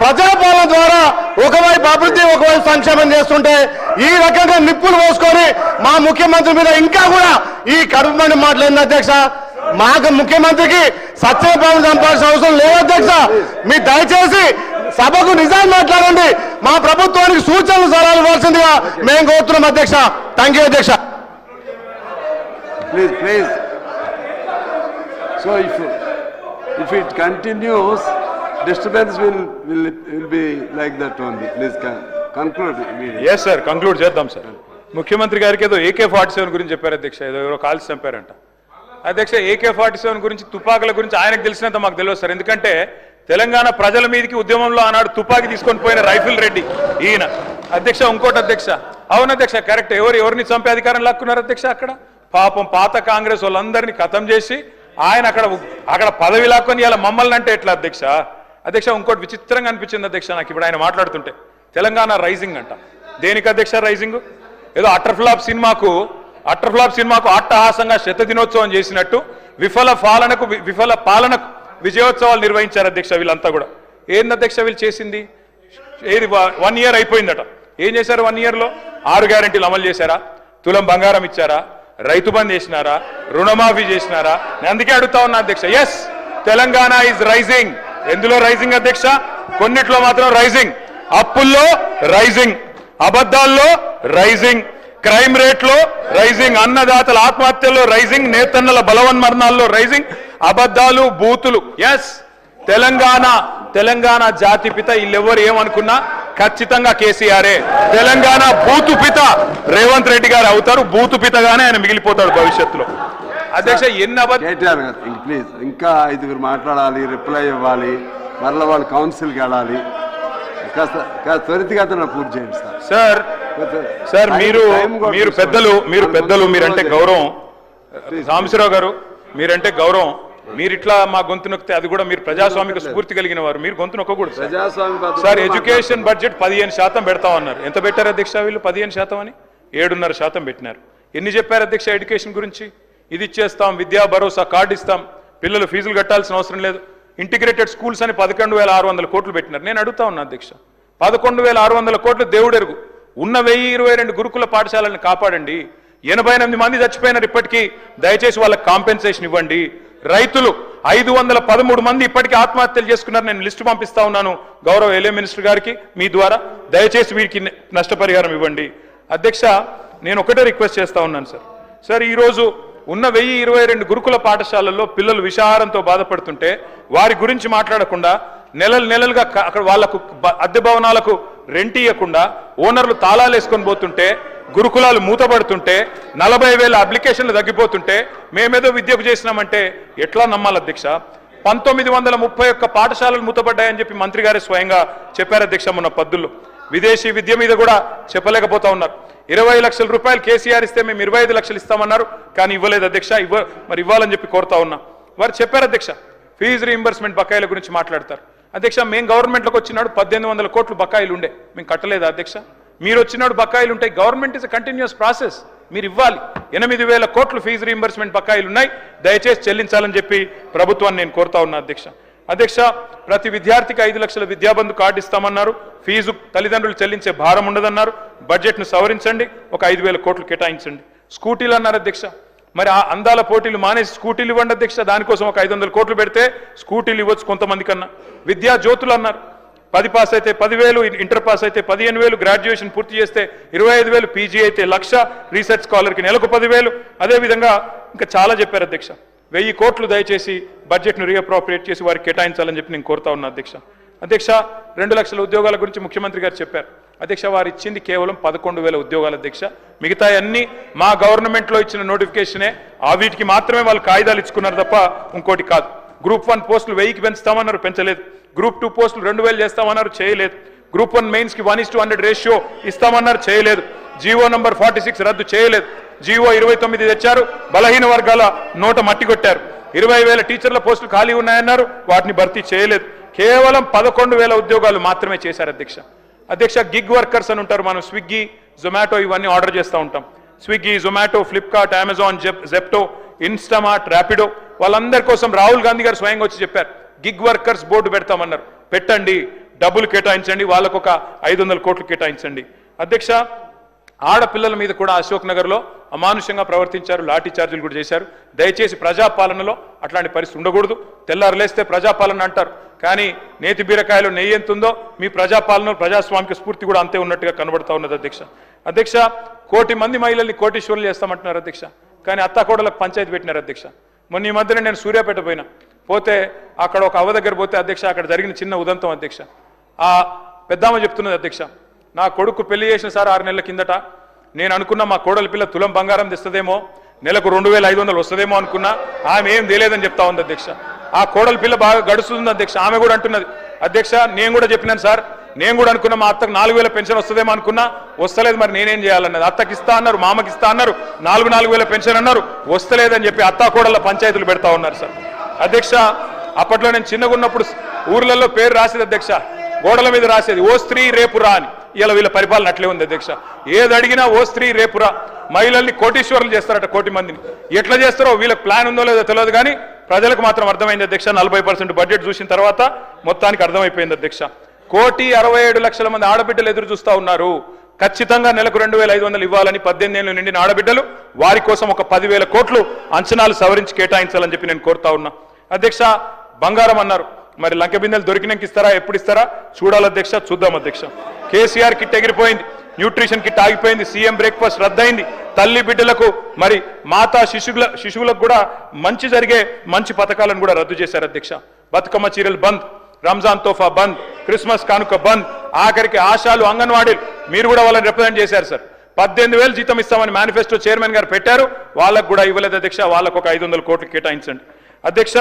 ప్రజల పాలన ద్వారా ఒకవైపు అభివృద్ధి, ఒకవైపు సంక్షేమం చేస్తుంటే ఈ రకంగా నిప్పులు పోసుకొని మా ముఖ్యమంత్రి మీద ఇంకా కూడా ఈ కడుపు మండి మాట్లాడింది అధ్యక్ష. మాకు ముఖ్యమంత్రికి సత్యపాలన చంపాల్సిన అవసరం లేదు అధ్యక్ష. మీరు దయచేసి సభకు నిజాలు మాట్లాడండి, మా ప్రభుత్వానికి సూచనలు సలహాలు ఇవ్వాల్సిందిగా మేము కోరుతున్నాం అధ్యక్ష. థ్యాంక్ యూ అధ్యక్ష. Please. So if it continues, disturbance will be like that only. Please conclude immediately. Yes sir, conclude చేద్దాం సార్. ముఖ్యమంత్రి గారికి ఏదో AK-47 గురించి చెప్పారు అధ్యక్ష, ఏదో ఎవరో కాల్చి చంపారంట అధ్యక్ష. AK-47 గురించి, తుపాకుల గురించి ఆయనకు తెలిసినంత మాకు తెలియదు సార్. ఎందుకంటే తెలంగాణ ప్రజల మీదకి ఉద్యమంలో ఆనాడు తుపాకీ తీసుకొని పోయిన రైఫిల్ రెడ్డి ఈయన అధ్యక్ష. ఇంకోటి అధ్యక్ష, అవును అధ్యక్ష, కరెక్ట్. ఎవరిని చంపే అధికారం లాక్కున్నారు అధ్యక్ష అక్కడ. పాపం పాత కాంగ్రెస్ వాళ్ళందరినీ ఖతం చేసి ఆయన అక్కడ పదవి లాక్కొని ఇలా మమ్మల్ని అంటే ఎట్లా అధ్యక్ష? అధ్యక్ష ఇంకోటి విచిత్రంగా అనిపించింది అధ్యక్ష నాకు ఇప్పుడు ఆయన మాట్లాడుతుంటే. తెలంగాణ రైజింగ్ అంట. దేనికి అధ్యక్ష రైజింగ్? ఏదో అట్టర్ఫ్లాప్ సినిమాకు అట్టహాసంగా శతదినోత్సవం చేసినట్టు విఫల పాలనకు విజయోత్సవాలు నిర్వహించారు అధ్యక్ష వీళ్ళంతా కూడా. ఏంది అధ్యక్ష వీళ్ళు చేసింది? ఏది 1 year అయిపోయిందట. ఏం చేశారు 1 yearలో? 6 గ్యారెంటీలు అమలు చేశారా? తులం బంగారం ఇచ్చారా? రైతు బంద్ చేసినారా? రుణమాఫీ చేసినారా? నేను అందుకే అడుగుతా ఉన్నా అధ్యక్ష. Yes, Telangana is rising. ఎందులో రైజింగ్ అధ్యక్ష? కొన్నిట్లో మాత్రం రైజింగ్. అప్పుల్లో రైజింగ్, అబద్ధాల్లో రైజింగ్, క్రైమ్ రేట్లో రైజింగ్, అన్నదాతల ఆత్మహత్యల్లో రైజింగ్, నేతన్నల బలవన్మరణాల్లో రైజింగ్, అబద్ధాలు, బూతులు. ఎస్, తెలంగాణ జాతిపిత వీళ్ళెవరు ఏమనుకున్నా ఖచ్చితంగా కేసీఆరే. తెలంగాణ బూతుపిత రేవంత్ రెడ్డి గారు అవుతారు. బూతుపితగానే ఆయన మిగిలిపోతాడు భవిష్యత్తులో అధ్యక్ష. ఎన్ని కేటీఆర్ గారు ప్లీజ్ ఇంకా 5 మాట్లాడాలి, రిప్లై ఇవ్వాలి, మరలా వాళ్ళు కౌన్సిల్కి వెళ్ళాలి. కాస్త త్వరితగతిన పూర్తి చేయండి సార్. సార్ మీరు పెద్దలు మీరంటే గౌరవం. సాంబశివరావు గారు మీరంటే గౌరవం. మీరు ఇట్లా మా గొంతు నొక్కితే అది కూడా మీరు ప్రజాస్వామిక స్ఫూర్తి కలిగిన వారు, మీరు గొంతు నొక్కకూడదు సార్. Education budget 15% పెడతామన్నారు. ఎంత పెట్టారు అధ్యక్ష వీళ్ళు? 15% అని 7.5% పెట్టినారు. ఎన్ని చెప్పారు అధ్యక్ష ఎడ్యుకేషన్ గురించి? ఇది ఇచ్చేస్తాం, విద్యా భరోసా కార్డు ఇస్తాం, పిల్లలు ఫీజులు కట్టాల్సిన అవసరం లేదు, ఇంటిగ్రేటెడ్ స్కూల్స్ అని 11,600 కోట్లు పెట్టినారు. నేను అడుగుతా ఉన్నా అధ్యక్ష, 11,600 కోట్లు దేవుడెరుగు. ఉన్న 1022 గురుకుల పాఠశాలను కాపాడండి. 88 మంది చచ్చిపోయినారు ఇప్పటికీ, దయచేసి వాళ్ళకి కాంపెన్సేషన్ ఇవ్వండి. రైతులు 513 మంది ఇప్పటికీ ఆత్మహత్యలు చేసుకున్నారు. నేను లిస్టు పంపిస్తా ఉన్నాను గౌరవ ఎల్ఏ మినిస్టర్ గారికి మీ ద్వారా. దయచేసి వీరికి నష్టపరిహారం ఇవ్వండి. అధ్యక్ష నేను ఒకటే రిక్వెస్ట్ చేస్తా ఉన్నాను సార్. ఈరోజు ఉన్న 1022 గురుకుల పాఠశాలల్లో పిల్లలు విషాహారంతో బాధపడుతుంటే వారి గురించి మాట్లాడకుండా నెలలుగా అక్కడ వాళ్లకు అద్దె భవనాలకు రెంట్ ఇవ్వకుండా ఓనర్లు తాళాలు వేసుకొని పోతుంటే, గురుకులాలు మూతపడుతుంటే, 40,000 అప్లికేషన్లు తగ్గిపోతుంటే మేమేదో విద్యకు చేసినామంటే ఎట్లా నమ్మాలి అధ్యక్ష? 1931 పాఠశాలలు మూతపడ్డాయని చెప్పి మంత్రి గారే స్వయంగా చెప్పారు అధ్యక్ష మొన్న పద్దుల్లో. విదేశీ విద్య మీద కూడా చెప్పలేకపోతా ఉన్నారు. 20 లక్షల రూపాయలు కేసీఆర్ ఇస్తే మేము 25 లక్షలు ఇస్తామన్నారు, కానీ ఇవ్వలేదు అధ్యక్ష. మరి ఇవ్వాలని చెప్పి కోరుతా ఉన్నా. వారు చెప్పారు అధ్యక్ష ఫీజు రీయింబర్స్మెంట్ బకాయిల గురించి మాట్లాడతారు అధ్యక్ష. మేము గవర్నమెంట్లోకి వచ్చినాడు 1800 కోట్లు బకాయిలు ఉండే, మేము కట్టలేదా అధ్యక్ష? మీరు వచ్చినాడు బకాయిలు ఉంటాయి. Government is a continuous process, మీరు ఇవ్వాలి. 8,000 కోట్లు ఫీజు రీయింబర్స్మెంట్ బకాయిలు ఉన్నాయి, దయచేసి చెల్లించాలని చెప్పి ప్రభుత్వాన్ని నేను కోరుతా ఉన్నా అధ్యక్ష. ప్రతి విద్యార్థికి 5 లక్షల విద్యాబంధు కార్డు ఇస్తామన్నారు. ఫీజు తల్లిదండ్రులు చెల్లించే భారం ఉండదన్నారు. బడ్జెట్ను సవరించండి, ఒక 5,000 కోట్లు కేటాయించండి. స్కూటీలు అన్నారు అధ్యక్ష. మరి ఆ అందాల పోటీలు మానేసి స్కూటీలు ఇవ్వండి అధ్యక్ష. దానికోసం ఒక 500 కోట్లు పెడితే స్కూటీలు ఇవ్వచ్చు కొంతమంది కన్నా. విద్యా జ్యోతులు అన్నారు. 10 పాస్ అయితే 10,000, ఇంటర్ పాస్ అయితే 15,000, గ్రాడ్యుయేషన్ పూర్తి చేస్తే 25,000, పీజీ అయితే 1,00,000, రీసెర్చ్ స్కాలర్కి నెలకు 10,000. అదేవిధంగా ఇంకా చాలా చెప్పారు అధ్యక్ష. 1000 కోట్లు దయచేసి బడ్జెట్ను రీఅప్రోప్రియేట్ చేసి వారికి కేటాయించాలని చెప్పి నేను కోరుతా ఉన్నా అధ్యక్ష. 2 లక్షల ఉద్యోగాల గురించి ముఖ్యమంత్రి గారు చెప్పారు అధ్యక్ష. వారు ఇచ్చింది కేవలం 11,000 ఉద్యోగాలు అధ్యక్ష. మిగతా అన్ని మా గవర్నమెంట్లో ఇచ్చిన నోటిఫికేషనే. వీటికి మాత్రమే వాళ్ళు కాయిదాలు ఇచ్చుకున్నారు తప్ప ఇంకోటి కాదు. గ్రూప్ 1 పోస్టులు 1000కి పెంచుతామన్నారు, పెంచలేదు. గ్రూప్ 2 పోస్టులు 2,000 చేస్తామన్నారు, చేయలేదు. గ్రూప్ 1 మెయిన్స్ కి 1:100 రేషియో ఇస్తామన్నారు, చేయలేదు. జీవో నంబర్ 46 రద్దు చేయలేదు. జీవో 29 తెచ్చారు, బలహీన వర్గాల నోట మట్టి కొట్టారు. 20,000 టీచర్ల పోస్టులు ఖాళీ ఉన్నాయన్నారు, వాటిని భర్తీ చేయలేదు. కేవలం 11,000 ఉద్యోగాలు మాత్రమే చేశారు అధ్యక్ష. గిగ్ వర్కర్స్ అని ఉంటారు, మనం స్విగ్గీ జొమాటో ఇవన్నీ ఆర్డర్ చేస్తూ ఉంటాం. Swiggy, Zomato, Flipkart, Amazon, Zepto, Instamart, Rapido, వాళ్ళందరి కోసం రాహుల్ గాంధీ గారు స్వయంగా వచ్చి చెప్పారు, గిగ్ వర్కర్స్ బోర్డు పెడతామన్నారు. పెట్టండి, డబ్బులు కేటాయించండి, వాళ్ళకు ఒక 500 కోట్లు కేటాయించండి. అధ్యక్ష, ఆడపిల్లల మీద కూడా అశోక్ నగర్లో అమానుషంగా ప్రవర్తించారు, లాఠీ చార్జీలు కూడా చేశారు. దయచేసి ప్రజాపాలనలో అట్లాంటి పరిస్థితి ఉండకూడదు. తెల్లారులేస్తే ప్రజాపాలన అంటారు, కానీ నేతి బీరకాయలో నెయ్యి ఎంత ఉందో మీ ప్రజాపాలనలో ప్రజాస్వామిక స్ఫూర్తి కూడా అంతే ఉన్నట్టుగా కనబడతా ఉన్నది అధ్యక్ష. 1 కోటి మంది మహిళల్ని కోటీశ్వరులు చేస్తామంటున్నారు అధ్యక్ష, కానీ అత్తాకోడలకు పంచాయతీ పెట్టినారు అధ్యక్ష. మొన్న ఈ మధ్యన నేను సూర్యాపేట పోతే అక్కడ ఒక అవ్వ దగ్గర పోతే అధ్యక్ష, అక్కడ జరిగిన చిన్న ఉదంతం అధ్యక్ష. ఆ పెద్దామ చెప్తున్నది అధ్యక్ష, నా కొడుకు పెళ్లి చేసిన సార్ 6 నెలల కిందట, నేను అనుకున్నా మా కోడలి పిల్ల తులం బంగారం తెస్తుందేమో, నెలకు 2,500 వస్తుందేమో అనుకున్నా, ఆమె ఏం తెలియదని చెప్తా ఉంది అధ్యక్ష. ఆ కోడలి పిల్ల బాగా గడుస్తుంది అధ్యక్ష. ఆమె కూడా అంటున్నది అధ్యక్ష, నేను కూడా చెప్పినాను సార్, నేను కూడా అనుకున్నా మా అత్తకు 4,000 పెన్షన్ వస్తుందేమో అనుకున్నా, వస్తలేదు, మరి నేనేం చేయాలన్నది. అత్తకి ఇస్తా అన్నారు, మామకి ఇస్తా అన్నారు, 4,000 పెన్షన్ అన్నారు, వస్తలేదని చెప్పి అత్తా కోడళ్ళ పంచాయతీలు పెడతా ఉన్నారు సార్. అధ్యక్ష, అప్పట్లో నేను చిన్నగా ఉన్నప్పుడు ఊర్లలో పేరు రాసేది అధ్యక్ష, గోడల మీద రాసేది, ఓ స్త్రీ రేపురా అని. ఇలా వీళ్ళ పరిపాలన అట్లే ఉంది అధ్యక్ష. ఏది అడిగినా ఓ స్త్రీ రేపురా, మహిళల్ని కోటీశ్వరులు చేస్తారట, 1 కోటి మందిని. ఎట్లా చేస్తారో వీళ్ళకి ప్లాన్ ఉందో లేదో తెలియదు, కానీ ప్రజలకు మాత్రం అర్థమైంది అధ్యక్ష. 40% బడ్జెట్ చూసిన తర్వాత మొత్తానికి అర్థమైపోయింది అధ్యక్ష. 1,67,00,000 మంది ఆడబిడ్డలు ఎదురు చూస్తా ఉన్నారు. ఖచ్చితంగా నెలకు 2,500 ఇవ్వాలని 18 ఏళ్ళు నిండిన ఆడబిడ్డలు, వారి కోసం ఒక 10,000 కోట్లు అంచనాలు సవరించి కేటాయించాలని చెప్పి నేను కోరుతా ఉన్నా అధ్యక్ష. బంగారం అన్నారు, మరి లంక బిందెలు దొరికినాక ఇస్తారా, ఎప్పుడు ఇస్తారా చూడాలి అధ్యక్ష, చూద్దాం అధ్యక్ష. కేసీఆర్ కిట్ ఎగిరిపోయింది, న్యూట్రిషన్ కిట్ ఆగిపోయింది, సీఎం బ్రేక్ఫాస్ట్ రద్దయింది. తల్లి బిడ్డలకు మరి మాతా శిశువులకు కూడా మంచి జరిగే మంచి పథకాలను కూడా రద్దు చేశారు అధ్యక్ష. బతుకమ్మ చీరలు బంద్, రంజాన్ తోఫా బంద్, క్రిస్మస్ కానుక బంద్, ఆఖరికి ఆశాలు, అంగన్వాడీలు మీరు కూడా వాళ్ళని రిప్రజెంట్ చేశారు సార్. 18,000 జీతం ఇస్తామని మేనిఫెస్టో చైర్మన్ గారు పెట్టారు, వాళ్ళకు కూడా ఇవ్వలేదు అధ్యక్ష. వాళ్ళకు ఒక 500 కోట్లు కేటాయించండి అధ్యక్ష.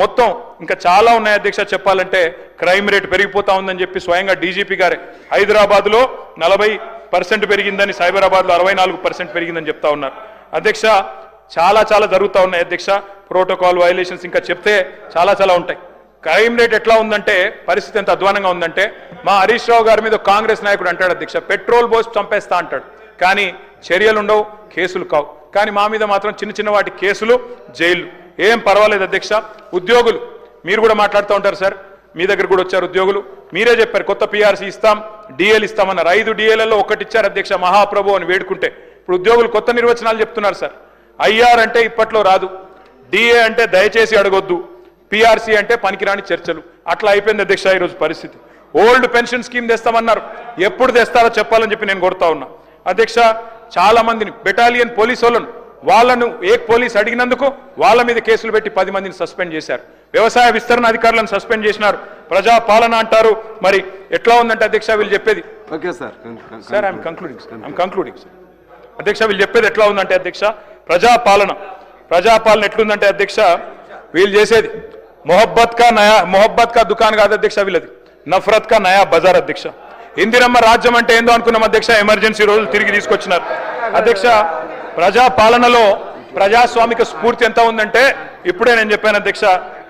మొత్తం ఇంకా చాలా ఉన్నాయి అధ్యక్ష చెప్పాలంటే. క్రైమ్ రేట్ పెరిగిపోతా ఉందని చెప్పి స్వయంగా డీజీపీ గారే హైదరాబాద్లో 40% పెరిగిందని, సైబరాబాద్లో 64% పెరిగిందని చెప్తా ఉన్నారు అధ్యక్ష. చాలా జరుగుతూ ఉన్నాయి అధ్యక్ష. ప్రోటోకాల్ వైలేషన్స్ ఇంకా చెప్తే చాలా ఉంటాయి. క్రైమ్ రేట్ ఎట్లా ఉందంటే, పరిస్థితి ఎంత అధ్వానంగా ఉందంటే, మా హరీష్ రావు గారి మీద కాంగ్రెస్ నాయకుడు అంటాడు అధ్యక్ష, పెట్రోల్ పోసి చంపేస్తా అంటాడు, కానీ చర్యలు ఉండవు, కేసులు కావు. కానీ మా మీద మాత్రం చిన్న వాటి కేసులు, జైలు. ఏం పర్వాలేదు అధ్యక్ష. ఉద్యోగులు మీరు కూడా మాట్లాడుతూ ఉంటారు సార్, మీ దగ్గర కూడా వచ్చారు ఉద్యోగులు, మీరే చెప్పారు కొత్త పీఆర్సీ ఇస్తాం, డిఏలు ఇస్తామన్నారు. 5 డిఏలలో ఒకటి ఇచ్చారు అధ్యక్ష, మహాప్రభు అని వేడుకుంటే. ఇప్పుడు ఉద్యోగులు కొత్త నిర్వచనాలు చెప్తున్నారు సార్. ఐఆర్ అంటే ఇప్పట్లో రాదు, డిఏ అంటే దయచేసి అడగొద్దు, పీఆర్సీ అంటే పనికిరాని చర్చలు. అట్లా అయిపోయింది అధ్యక్ష ఈరోజు పరిస్థితి. ఓల్డ్ పెన్షన్ స్కీమ్ తెస్తామన్నారు, ఎప్పుడు తెస్తారో చెప్పాలని చెప్పి నేను కోరుతా ఉన్నా అధ్యక్ష. చాలా మందిని బెటాలియన్ పోలీసు వాళ్ళను ఏక్ పోలీస్ అడిగినందుకు వాళ్ళ మీద కేసులు పెట్టి 10 మందిని సస్పెండ్ చేశారు. వ్యవసాయ విస్తరణ అధికారులను సస్పెండ్ చేసినారు. ప్రజా పాలన అంటారు, మరి ఎట్లా ఉందంటే అధ్యక్ష వీళ్ళు చెప్పేది. Okay sir, sir I'm concluding sir. అధ్యక్ష వీళ్ళు చెప్పేది ఎట్లా ఉందంటే అధ్యక్ష, ప్రజాపాలన ఎట్లుందంటే అధ్యక్ష, వీళ్ళు చేసేది మొహబ్బత్ కా దుకాన్ కాదు అధ్యక్ష, వీళ్ళది నఫరత్ కా నయా బజార్ అధ్యక్ష. ఇందిరమ్మ రాజ్యం అంటే ఏందో అనుకున్నాం అధ్యక్ష, ఎమర్జెన్సీ రోజులు తిరిగి తీసుకొచ్చినారు అధ్యక్ష. ప్రజాపాలనలో ప్రజాస్వామిక స్ఫూర్తి ఎంత ఉందంటే, ఇప్పుడే నేను చెప్పాను అధ్యక్ష,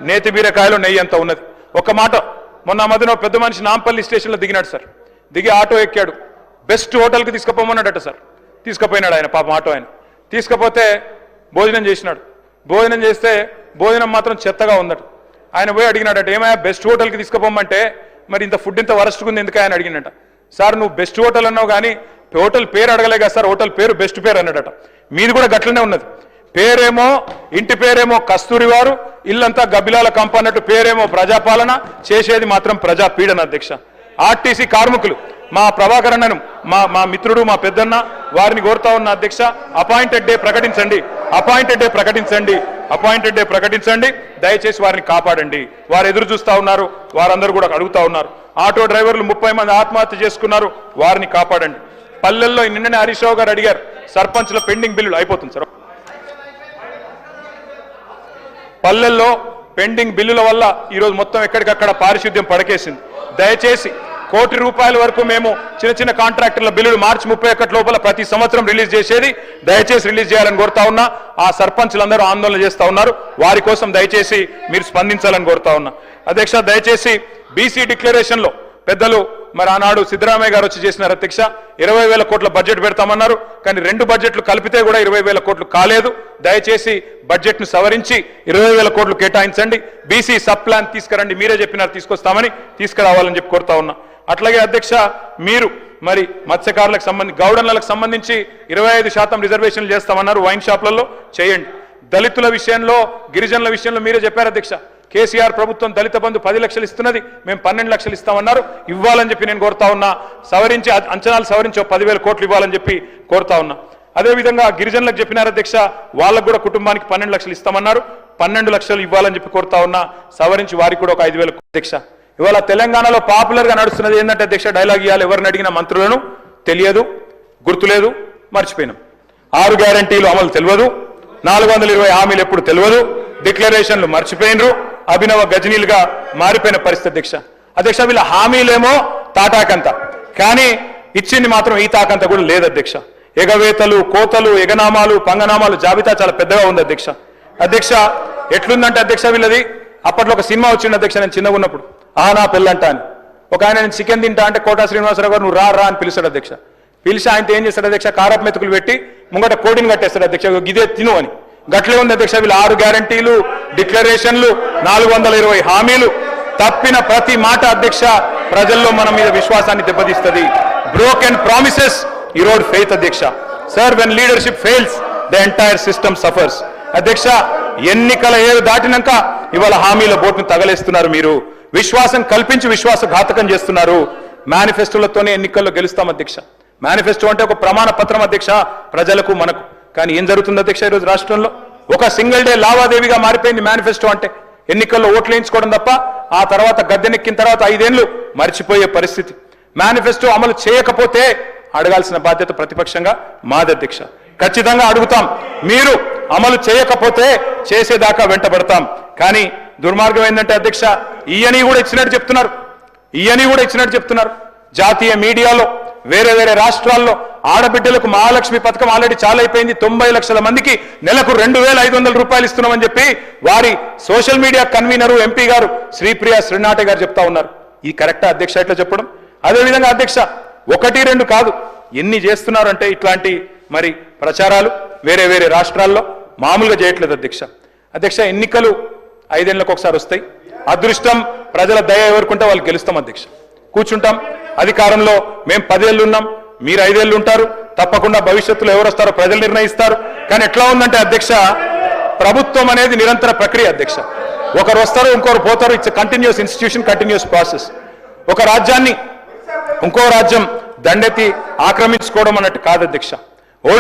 నేతి బీరకాయలో నెయ్యి ఎంత ఉన్నది. ఒక మాట, మొన్న మధ్యన పెద్ద మనిషి నాంపల్లి స్టేషన్లో దిగినాడు సార్. దిగి ఆటో ఎక్కాడు, బెస్ట్ హోటల్కి తీసుకుపోమన్నాడట సార్. తీసుకుపోయినాడు ఆయన, పాపం ఆటో ఆయన. తీసుకపోతే భోజనం చేసినాడు. భోజనం చేస్తే భోజనం మాత్రం చెత్తగా ఉందట. ఆయన పోయి అడిగినాడట, ఏమయ్యా బెస్ట్ హోటల్కి తీసుకుపోమంటే మరి ఇంత ఫుడ్ ఇంత వరస్ట్గా ఉంది ఎందుకు ఆయన అడిగినట. సార్ నువ్వు బెస్ట్ హోటల్ అన్నావు కానీ హోటల్ పేరు అడగలే కదా సార్, హోటల్ పేరు బెస్ట్ పేరు అన్నాడట. మీది కూడా గట్లనే ఉన్నది, పేరేమో ఇంటి పేరేమో కస్తూరి వారు, ఇల్లంతా గబ్బిలాల కంప అన్నట్టు పేరేమో ప్రజాపాలన, చేసేది మాత్రం ప్రజా పీడన అధ్యక్ష. ఆర్టీసీ కార్మికులు మా ప్రభాకర్ అన్నను, మా మిత్రుడు, మా పెద్దన్న, వారిని కోరుతా ఉన్న అధ్యక్ష, అపాయింటెడ్ డే ప్రకటించండి, దయచేసి వారిని కాపాడండి. వారు ఎదురు చూస్తా ఉన్నారు, వారందరూ కూడా అడుగుతా ఉన్నారు. ఆటో డ్రైవర్లు 30 మంది ఆత్మహత్య చేసుకున్నారు, వారిని కాపాడండి. పల్లెల్లో నిన్ననే హరీష్ రావు గారు అడిగారు, సర్పంచ్ల పెండింగ్ బిల్లులు అయిపోతుంది సార్. పల్లెల్లో పెండింగ్ బిల్లుల వల్ల ఈరోజు మొత్తం ఎక్కడికక్కడ పారిశుద్ధ్యం పడకేసింది. దయచేసి కోటి రూపాయల వరకు మేము చిన్న చిన్న కాంట్రాక్టర్ల బిల్లులు మార్చి 31 లోపల ప్రతి సంవత్సరం రిలీజ్ చేసేది దయచేసి రిలీజ్ చేయాలని కోరుతా ఉన్నా. ఆ సర్పంచులందరూ ఆందోళన చేస్తా ఉన్నారు, వారి కోసం దయచేసి మీరు స్పందించాలని కోరుతా ఉన్నా. అధ్యక్ష, దయచేసి బీసీ డిక్లరేషన్ లో పెద్దలు మరి ఆనాడు సిద్ధరామయ్య గారు వచ్చి చేసినారు అధ్యక్ష. 20,000 కోట్ల బడ్జెట్ పెడతామన్నారు, కానీ 2 బడ్జెట్లు కలిపితే కూడా 20,000 కోట్లు కాలేదు. దయచేసి బడ్జెట్ ను సవరించి 20,000 కోట్లు కేటాయించండి. బీసీ సబ్ ప్లాన్ తీసుకురండి, మీరే చెప్పినారు తీసుకొస్తామని, తీసుకురావాలని చెప్పి కోరుతా ఉన్నా. అట్లాగే అధ్యక్ష, మీరు మరి మత్స్యకారులకు సంబంధించి గౌడన్లకు సంబంధించి 25% రిజర్వేషన్లు చేస్తామన్నారు, వైన్ షాప్లలో చేయండి. దళితుల విషయంలో గిరిజనుల విషయంలో మీరే చెప్పారు అధ్యక్ష. కేసీఆర్ ప్రభుత్వం దళిత బంధు 10 లక్షలు ఇస్తున్నది, మేము 12 లక్షలు ఇస్తామన్నారు, ఇవ్వాలని చెప్పి నేను కోరుతా ఉన్నా. సవరించి అంచనాలు సవరించి 10,000 కోట్లు ఇవ్వాలని చెప్పి కోరుతా ఉన్నా. అదేవిధంగా గిరిజనులకు చెప్పినారు అధ్యక్ష, వాళ్ళకు కూడా కుటుంబానికి 12 లక్షలు ఇస్తామన్నారు, 12 లక్షలు ఇవ్వాలని చెప్పి కోరుతా ఉన్నా. సవరించి వారికి కూడా ఒక 5,000 అధ్యక్ష. ఇవాళ తెలంగాణలో పాపులర్ గా నడుస్తున్నది ఏంటంటే అధ్యక్ష, డైలాగ్ ఇవ్వాలి, ఎవరిని అడిగిన మంత్రులను తెలియదు, గుర్తులేదు, మర్చిపోయినాం. 6 గ్యారంటీలు అమలు తెలియదు, 420 హామీలు ఎప్పుడు తెలియదు, డిక్లరేషన్లు మర్చిపోయినరు, అభినవ గజనీలుగా మారిపోయిన పరిస్థితి అధ్యక్ష. అధ్యక్ష, వీళ్ళ హామీలేమో తాటాకంత, కానీ ఇచ్చింది మాత్రం ఈ తాకంత కూడా లేదు అధ్యక్ష. ఎగవేతలు, కోతలు, ఎగనామాలు, పంగనామాలు జాబితా చాలా పెద్దగా ఉంది అధ్యక్ష. అధ్యక్ష, ఎట్లుందంటే అధ్యక్ష వీళ్ళది, అప్పట్లో ఒక సినిమా వచ్చింది అధ్యక్ష, నేను చిన్నగా ఉన్నప్పుడు, నా పెళ్ళంట అని. ఒక ఆయన నేను చికెన్ తింటా అంటే కోటా శ్రీనివాసరావు గారు నువ్వు రా అని పిలుస్తాడు అధ్యక్ష. పిలిచి ఆయనతో ఏం చేస్తాడు అధ్యక్ష, కారపు మెతుకులు పెట్టి ముంగట కోడిని కట్టేస్తాడు అధ్యక్ష, గిదే తిను అని. గట్లే ఉంది అధ్యక్ష వీళ్ళు 6 గ్యారంటీలు, డిక్లరేషన్లు, 420 హామీలు. తప్పిన ప్రతి మాట అధ్యక్ష ప్రజల్లో మన మీద విశ్వాసాన్ని దెబ్బతీస్తుంది. బ్రోకెన్ ప్రామిసెస్ ఈరోడ్ ఫెయిత్ అధ్యక్ష. Sir, when leadership fails the entire system suffers. అధ్యక్ష, ఎన్నికల ఏరు దాటినాక ఇవాళ హామీల బోట్ను తగలేస్తున్నారు మీరు, విశ్వాసం కల్పించి విశ్వాసఘాతకం చేస్తున్నారు. మేనిఫెస్టోలతోనే ఎన్నికల్లో గెలుస్తాం అధ్యక్ష. మేనిఫెస్టో అంటే ఒక ప్రమాణ పత్రం అధ్యక్ష ప్రజలకు మనకు. కానీ ఏం జరుగుతుంది అధ్యక్ష ఈరోజు రాష్ట్రంలో? ఒక సింగిల్ డే లావాదేవీగా మారిపోయింది మేనిఫెస్టో అంటే. ఎన్నికల్లో ఓట్లు వేయించుకోవడం తప్ప ఆ తర్వాత గద్దెనెక్కిన తర్వాత 5 ఏళ్లు మర్చిపోయే పరిస్థితి. మేనిఫెస్టో అమలు చేయకపోతే అడగాల్సిన బాధ్యత ప్రతిపక్షంగా మాది అధ్యక్ష. ఖచ్చితంగా అడుగుతాం. మీరు అమలు చేయకపోతే చేసేదాకా వెంటబడతాం. కానీ దుర్మార్గం ఏంటంటే అధ్యక్ష, ఈయని కూడా ఇచ్చినట్టు చెప్తున్నారు. జాతీయ మీడియాలో వేరే వేరే రాష్ట్రాల్లో ఆడబిడ్డలకు మహాలక్ష్మి పథకం ఆల్రెడీ చాలా అయిపోయింది, 90 లక్షల మందికి నెలకు 2,500 రూపాయలు ఇస్తున్నామని చెప్పి వారి సోషల్ మీడియా కన్వీనరు ఎంపీ గారు శ్రీప్రియ శ్రీనాటే గారు చెప్తా ఉన్నారు. ఈ కరెక్టా అధ్యక్ష ఇట్లా చెప్పడం? అదేవిధంగా అధ్యక్ష, 1-2 కాదు, ఎన్ని చేస్తున్నారంటే ఇట్లాంటి మరి ప్రచారాలు వేరే వేరే రాష్ట్రాల్లో మామూలుగా చేయట్లేదు అధ్యక్ష. అధ్యక్ష, ఎన్నికలు 5 ఏళ్లకు ఒకసారి వస్తాయి. అదృష్టం ప్రజల దయ ఎవరుకుంటే వాళ్ళు గెలుస్తాం అధ్యక్ష. కూర్చుంటాం, అధికారంలో మేము 10 ఏళ్ళు ఉన్నాం, మీరు 5 ఏళ్ళు ఉంటారు. తప్పకుండా భవిష్యత్తులో ఎవరు వస్తారో ప్రజలు నిర్ణయిస్తారు. కానీ ఎట్లా ఉందంటే అధ్యక్ష, ప్రభుత్వం అనేది నిరంతర ప్రక్రియ అధ్యక్ష. ఒకరు వస్తారు, ఇంకొకరు పోతారు. It's continuous institution, continuous process. ఒక రాజ్యాన్ని ఇంకో రాజ్యం దండెత్తి ఆక్రమించుకోవడం అన్నట్టు కాదు అధ్యక్ష.